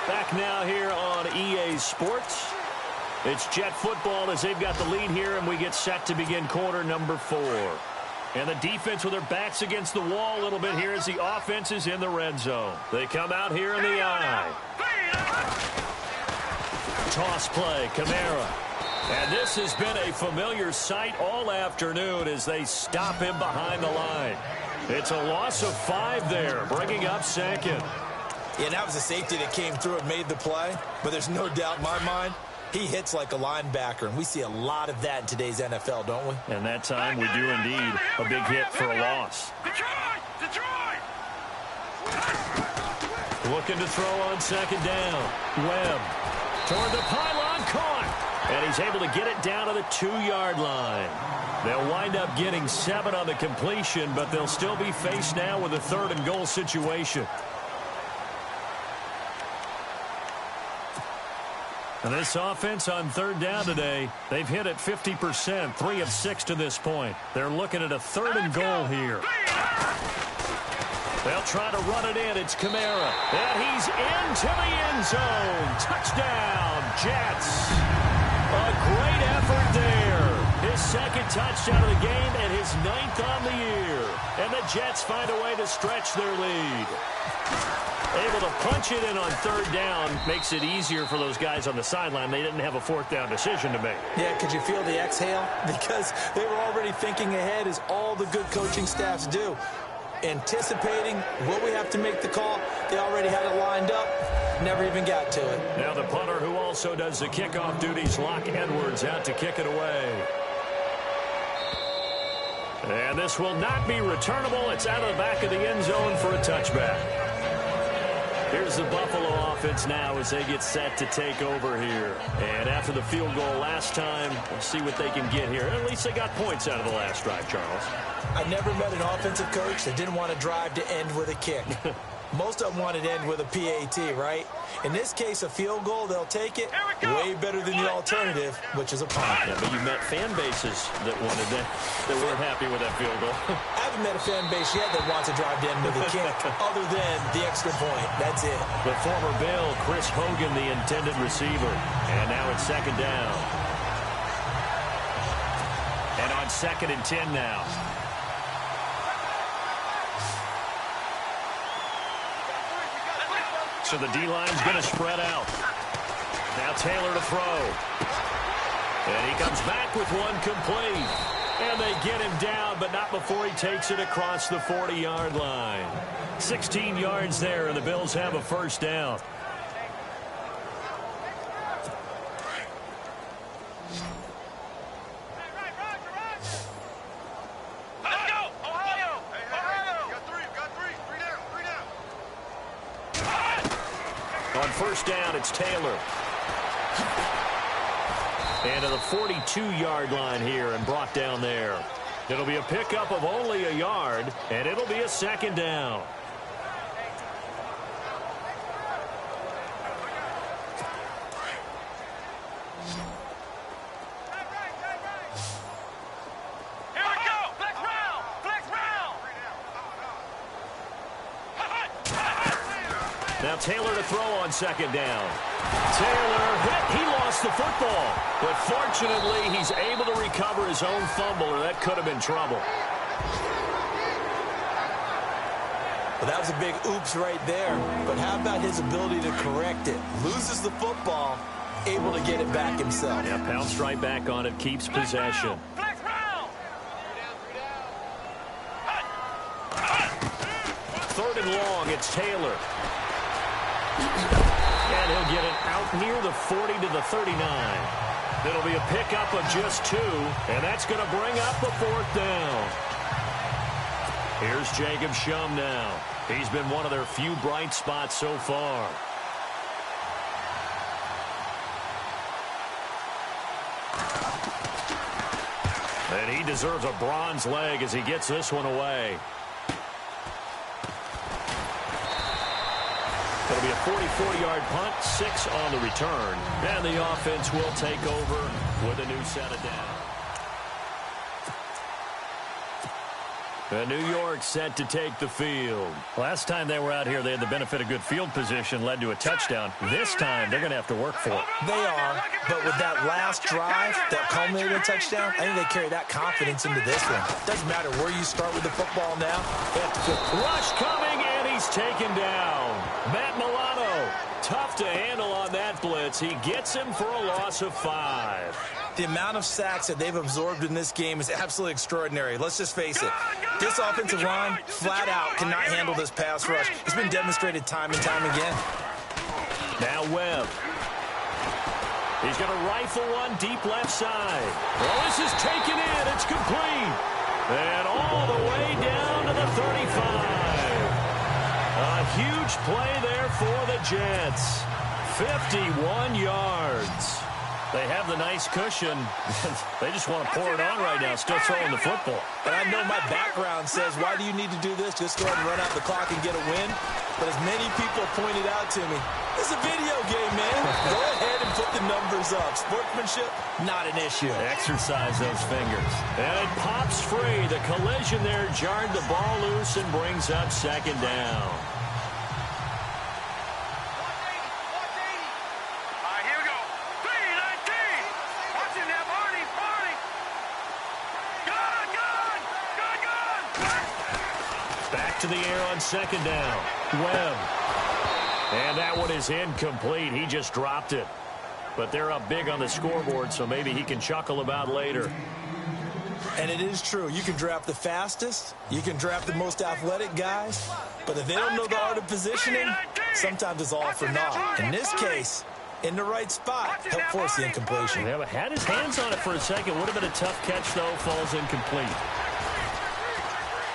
Back now here on EA Sports. It's Jet football as they've got the lead here, and we get set to begin quarter number 4. And the defense with their backs against the wall a little bit here as the offense is in the red zone. They come out here in the eye. Toss play, Kamara. And this has been a familiar sight all afternoon as they stop him behind the line. It's a loss of 5 there, bringing up second. Yeah, that was a safety that came through and made the play, but there's no doubt in my mind, he hits like a linebacker, and we see a lot of that in today's NFL, don't we? And that time we do indeed. A big hit for a loss. Detroit! Looking to throw on second down. Webb toward the pylon, caught. And he's able to get it down to the 2-yard line. They'll wind up getting 7 on the completion, but they'll still be faced now with a 3rd and goal situation. And this offense on 3rd down today, they've hit it 50%, 3 of 6 to this point. They're looking at a 3rd and goal here. They'll try to run it in. It's Kamara. And he's into the end zone. Touchdown, Jets. A great effort there. His 2nd touchdown of the game and his 9th on the year. And the Jets find a way to stretch their lead. Able to punch it in on 3rd down makes it easier for those guys on the sideline. They didn't have a 4th down decision to make. Yeah, could you feel the exhale? Because they were already thinking ahead, as all the good coaching staffs do. Anticipating, will we have to make the call? They already had it lined up. Never even got to it. Now the punter, who also does the kickoff duties, Locke Edwards, out to kick it away. And this will not be returnable. It's out of the back of the end zone for a touchback. Here's the Buffalo offense now as they get set to take over here. And after the field goal last time, we'll see what they can get here. At least they got points out of the last drive, Charles. I never met an offensive coach that didn't want to drive to end with a kick. Most of them wanted to end with a PAT, right? In this case, a field goal, they'll take it way better than the alternative, which is a punt. Yeah, but you met fan bases that wanted that weren't happy with that field goal. I haven't met a fan base yet that wants to drive to end with a kick, other than the extra point. That's it. The former Bill, Chris Hogan, the intended receiver. And now it's 2nd down. And on 2nd and 10 now. So the D-line's going to spread out. Now Taylor to throw. And he comes back with one complete. And they get him down, but not before he takes it across the 40-yard line. 16 yards there, and the Bills have a 1st down. On 1st down, it's Taylor. And to the 42-yard line here and brought down there. It'll be a pickup of only a yard, and it'll be a 2nd down. Now Taylor to throw on 2nd down. Taylor hit. He lost the football. But fortunately, he's able to recover his own fumble, or that could have been trouble. Well, that was a big oops right there. But how about his ability to correct it? Loses the football, able to get it back himself. Yeah, pounced right back on it, keeps possession. 3rd and long, it's Taylor. And he'll get it out near the 40 to the 39. It'll be a pickup of just 2, and that's going to bring up the 4th down. Here's Jacob Shum now. He's been one of their few bright spots so far. And he deserves a bronze leg as he gets this one away. It'll be a 44-yard punt, 6 on the return. And the offense will take over with a new set of downs. And New York set to take the field. Last time they were out here, they had the benefit of good field position, led to a touchdown. This time, they're going to have to work for it. They are, but with that last drive that culminated in a touchdown, I think they carry that confidence into this one. Doesn't matter where you start with the football now. They have to feel rush coming, and he's taken down. Matt Milano tough to handle on that blitz. He gets him for a loss of 5. The amount of sacks that they've absorbed in this game is absolutely extraordinary. Let's just face it. This offensive line, flat out, cannot handle this pass rush. It's been demonstrated time and time again. Now Webb. He's going to rifle one deep left side. Well, this is taken in. It's complete. And all the way down to the 35. A huge play there for the Jets. 51 yards. They have the nice cushion. They just want to pour it on right now, still throwing the football. And I know my background says, why do you need to do this? Just go ahead and run out the clock and get a win. But as many people have pointed out to me, it's a video game, man. Go ahead and put the numbers up. Sportsmanship, not an issue. Exercise those fingers. And it pops free. The collision there jarred the ball loose and brings up second down. To the air on second down. Webb. And that one is incomplete. He just dropped it. But they're up big on the scoreboard, so maybe he can chuckle about later. And it is true. You can draft the fastest. You can draft the most athletic guys. But if they don't know the art of positioning, sometimes it's all for naught. In this case, in the right spot, help force the incompletion. Yeah, but had his hands on it for a second. Would have been a tough catch, though. Falls incomplete.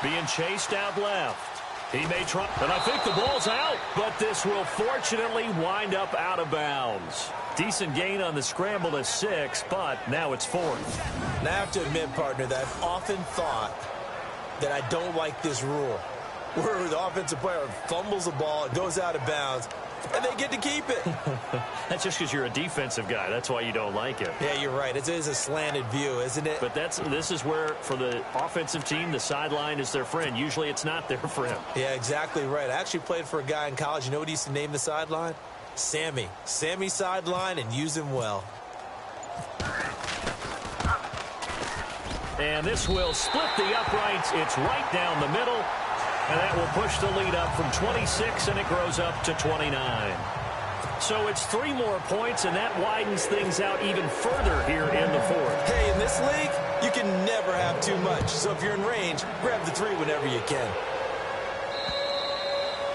Being chased out left. He may try, and I think the ball's out, but this will fortunately wind up out of bounds. Decent gain on the scramble to 6, but now it's 4th. And I have to admit, partner, that I've often thought that I don't like this rule, where the offensive player fumbles the ball, it goes out of bounds, and they get to keep it. That's just because you're a defensive guy. That's why you don't like it. Yeah, you're right. It is a slanted view, isn't it? But this is where, for the offensive team, the sideline is their friend. Usually it's not their friend. Yeah, exactly right. I actually played for a guy in college. You know what he used to name the sideline? Sammy. Sammy sideline, and use him well. And this will split the uprights. It's right down the middle. And that will push the lead up from 26, and it grows up to 29. So it's 3 more points, and that widens things out even further here in the 4th. Hey, in this league, you can never have too much. So if you're in range, grab the 3 whenever you can.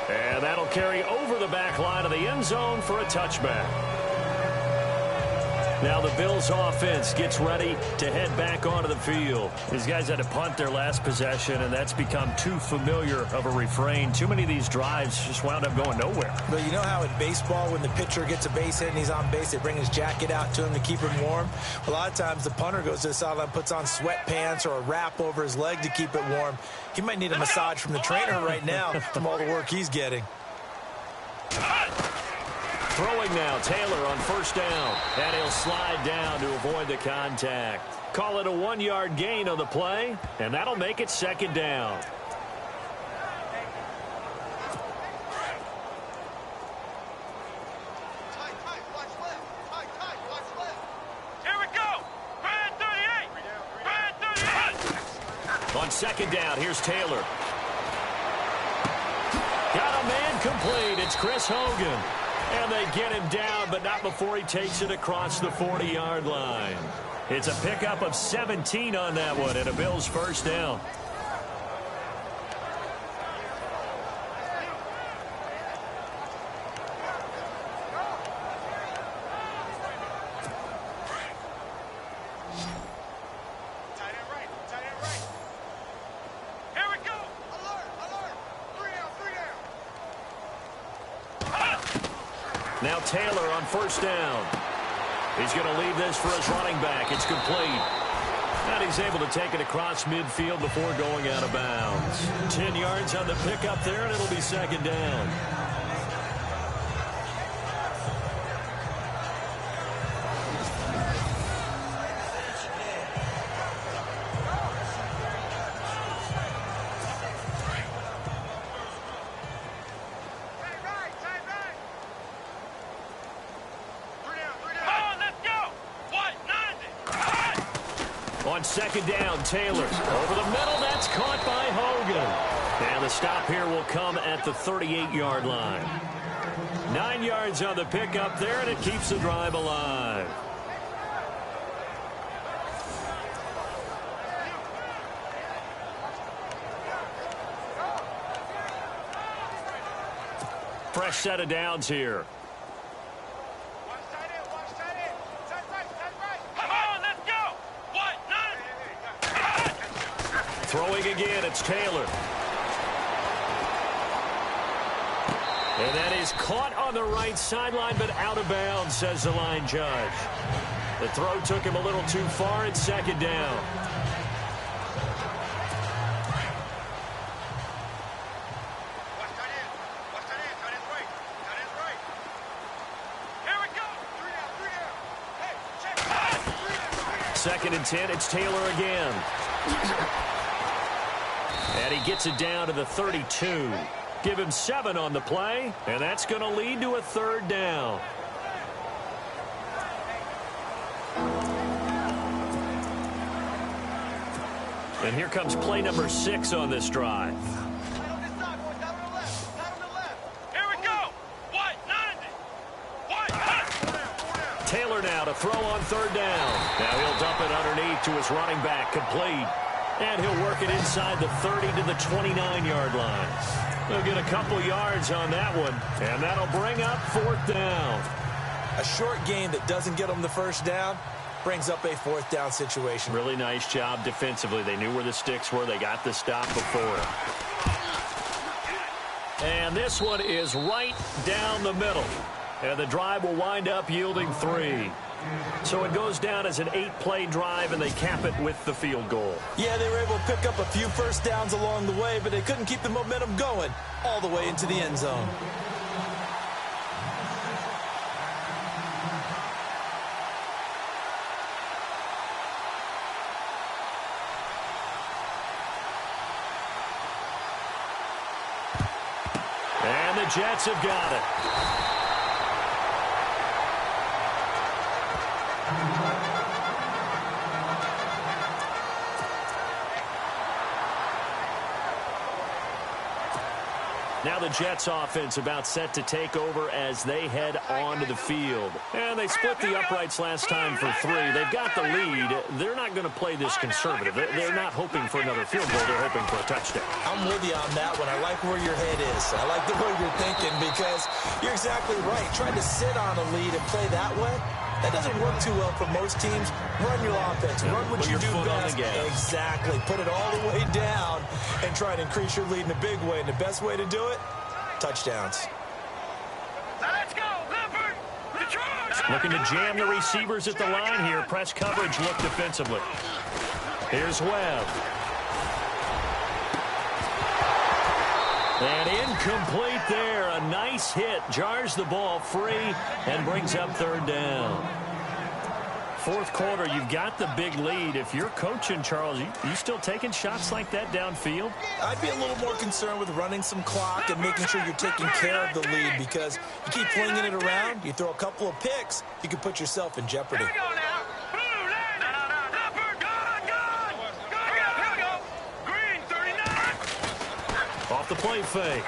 And that'll carry over the back line of the end zone for a touchback. Now the Bills offense gets ready to head back onto the field. These guys had to punt their last possession, and that's become too familiar of a refrain. Too many of these drives just wound up going nowhere. But you know how in baseball, when the pitcher gets a base hit and he's on base, they bring his jacket out to him to keep him warm? A lot of times the punter goes to the sideline, puts on sweatpants or a wrap over his leg to keep it warm. He might need a massage from the trainer right now from all the work he's getting. Throwing now, Taylor on first down. And he'll slide down to avoid the contact. Call it a 1-yard gain on the play, and that'll make it second down. Here we go. Brad 38. Brad 38. On second down, here's Taylor. Got a man complete. It's Chris Hogan. And they get him down, but not before he takes it across the 40-yard line. It's a pickup of 17 on that one, and a Bills first down. Here we go. Alert, alert. 3 down. Now Taylor on first down. He's going to leave this for his running back. It's complete. And he's able to take it across midfield before going out of bounds. 10 yards on the pickup there, and it'll be second down. On second down, Taylor over the middle. That's caught by Hogan. And the stop here will come at the 38-yard line. 9 yards on the pickup there, and it keeps the drive alive. Fresh set of downs here. Come on, let's go. What? None. Throwing again, it's Taylor. And that is caught on the right sideline, but out of bounds, says the line judge. The throw took him a little too far. It's second down. Second and 10, it's Taylor again. And he gets it down to the 32. Give him 7 on the play, and that's going to lead to a third down. And here comes play number 6 on this drive. Here we go. What? Taylor now to throw on third down. Now he'll dump it underneath to his running back, complete. And he'll work it inside the 30 to the 29-yard line. They'll get a couple yards on that one, and that'll bring up fourth down. A short gain that doesn't get them the first down brings up a fourth down situation. Really nice job defensively. They knew where the sticks were. They got the stop before. And this one is right down the middle. And the drive will wind up yielding 3. So it goes down as an 8-play drive, and they cap it with the field goal. Yeah, they were able to pick up a few first downs along the way, but they couldn't keep the momentum going all the way into the end zone. And the Jets have got it. Now the Jets offense about set to take over as they head onto the field. And they split the uprights last time for 3. They've got the lead. They're not going to play this conservative. They're not hoping for another field goal. They're hoping for a touchdown. I'm with you on that one. I like where your head is. I like the way you're thinking because you're exactly right. Trying to sit on a lead and play that way, that doesn't work too well for most teams. Run your offense. Run what you do best. Exactly. Put it all the way down and try and increase your lead in a big way. And the best way to do it, touchdowns. Let's go, Leopard. Detroit. Looking to jam the receivers at the line here. Press coverage look defensively. Here's Webb. And incomplete there. A nice hit. Jars the ball free and brings up third down. Fourth quarter, you've got the big lead. If you're coaching, Charles, you still taking shots like that downfield? I'd be a little more concerned with running some clock and making sure you're taking care of the lead because you keep flinging it around, you throw a couple of picks, you can put yourself in jeopardy. Here we go now. Blue line. Leopard. Gone. Here we go. Green 39. Off the play fake.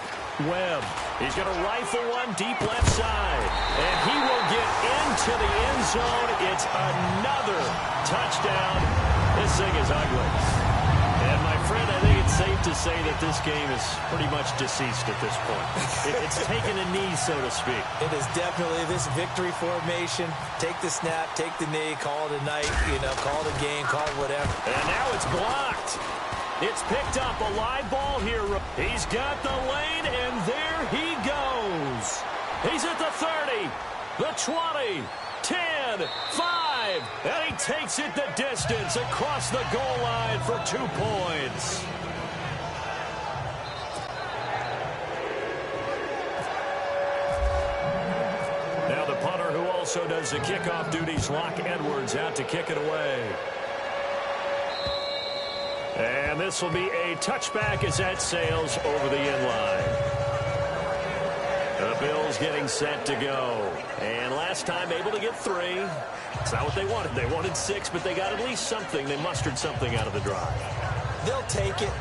Webb. He's going to rifle one deep left side. And he will get into the end zone. It's another touchdown. This thing is ugly. And my friend, I think it's safe to say that this game is pretty much deceased at this point. It's taken a knee, so to speak. It is definitely this victory formation. Take the snap, take the knee, call it a night, call it a game, call it whatever. And now it's blocked. It's picked up, a live ball here. He's got the lane, and there he goes. He's at the 30, the 20, 10, 5, and he takes it the distance across the goal line for 2 points. Now the punter who also does the kickoff duties, Locke Edwards, out to kick it away. And this will be a touchback as that sails over the end line. The Bills getting set to go. And last time able to get 3. It's not what they wanted. They wanted 6, but they got at least something. They mustered something out of the drive. They'll take it.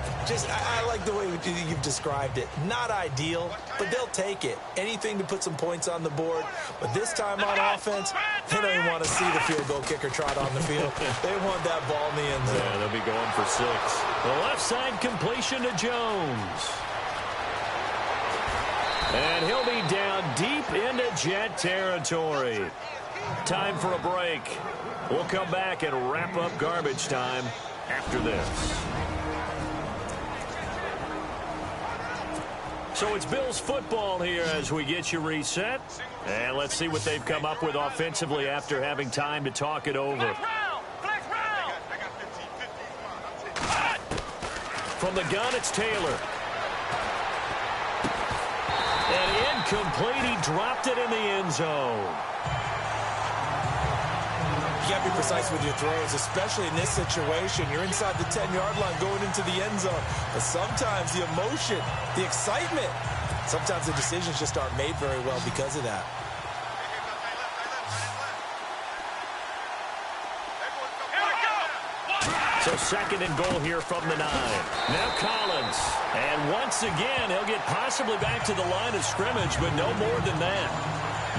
I like the way you've described it. Not ideal, but they'll take it. Anything to put some points on the board. But this time on offense, they don't even want to see the field goal kicker trot on the field. They want that ball in the end zone. Yeah, they'll be going for 6. The left side completion to Jones. And he'll be down deep into Jet territory. Time for a break. We'll come back and wrap up garbage time after this. So it's Bills football here as we get you reset. And let's see what they've come up with offensively after having time to talk it over. From the gun, it's Taylor. And incomplete. He dropped it in the end zone. You got to be precise with your throws, especially in this situation. You're inside the 10-yard line going into the end zone. But sometimes the emotion, the excitement, sometimes the decisions just aren't made very well because of that. So 2nd and goal here from the 9. Now Collins. And once again, he'll get possibly back to the line of scrimmage, but no more than that.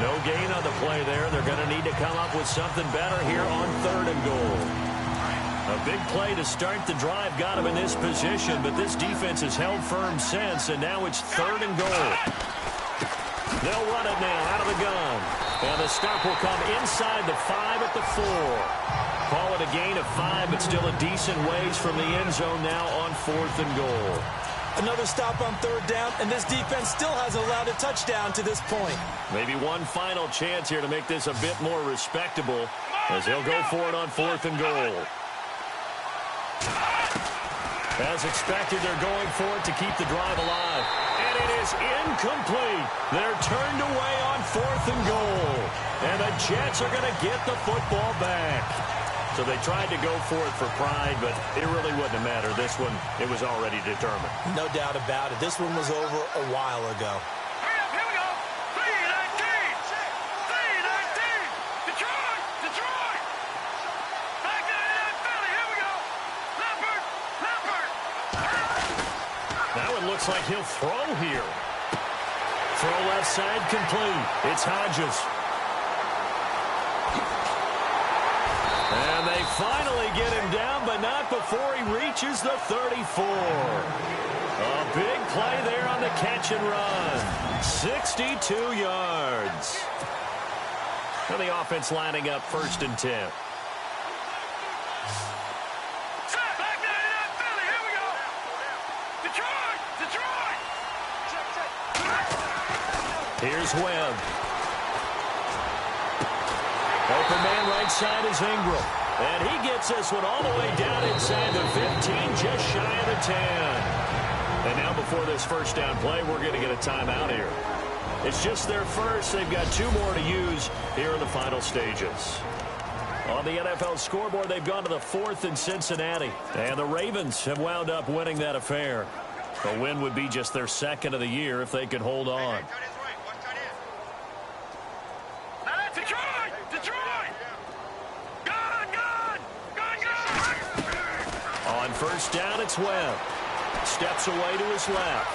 No gain on the play there. They're going to need to come up with something better here on 3rd and goal. A big play to start the drive got him in this position, but this defense has held firm since, and now it's 3rd and goal. They'll run it now out of the gun. And the stop will come inside the 5 at the 4. Call it a gain of 5, but still a decent ways from the end zone now on 4th and goal. Another stop on 3rd down, and this defense still hasn't allowed a touchdown to this point. Maybe one final chance here to make this a bit more respectable as they'll go for it on 4th and goal. As expected, they're going for it to keep the drive alive. And it is incomplete. They're turned away on 4th and goal. And the Jets are going to get the football back. So they tried to go for it for pride, but it really wouldn't have mattered. This one, it was already determined. No doubt about it. This one was over a while ago. Here we go. 3-19. 3-19. Detroit. Detroit. Back to Philly. Here we go. Leopard. Now it looks like he'll throw here. Throw left side complete. It's Hodges. And they finally get him down, but not before he reaches the 34. A big play there on the catch and run. 62 yards. And the offense lining up 1st and 10. Back to Philly. Here we go. Detroit. Detroit. Here's Webb. Open man right side is Ingram. And he gets this one all the way down inside the 15, just shy of the 10. And now before this 1st down play, we're going to get a timeout here. It's just their first. They've got 2 more to use here in the final stages. On the NFL scoreboard, they've gone to the 4th in Cincinnati. And the Ravens have wound up winning that affair. A win would be just their 2nd of the year if they could hold on. On 1st down, it's Webb. Steps away to his left.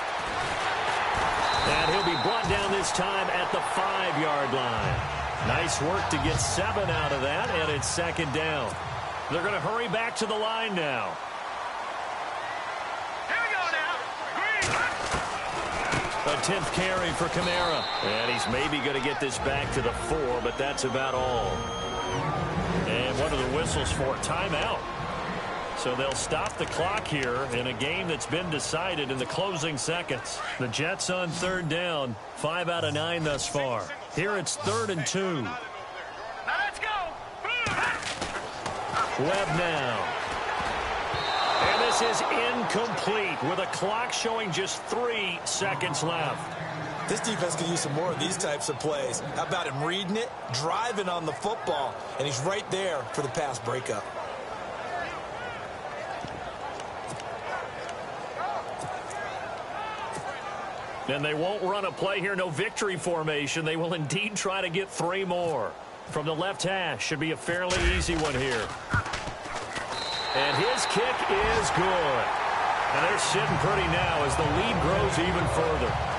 And he'll be brought down this time at the 5-yard line. Nice work to get 7 out of that, and it's 2nd down. They're going to hurry back to the line now. Here we go now. Green. A 10th carry for Kamara. And he's maybe going to get this back to the 4, but that's about all. And what are the whistles for? Timeout. So they'll stop the clock here in a game that's been decided in the closing seconds. The Jets on 3rd down, 5 out of 9 thus far. Here it's 3rd and 2. Now let's go. Webb now. And this is incomplete with a clock showing just 3 seconds left. This defense could use some more of these types of plays. How about him reading it, driving on the football, and he's right there for the pass breakup. And they won't run a play here, no victory formation. They will indeed try to get 3 more. From the left hash, should be a fairly easy one here. And his kick is good. And they're sitting pretty now as the lead grows even further.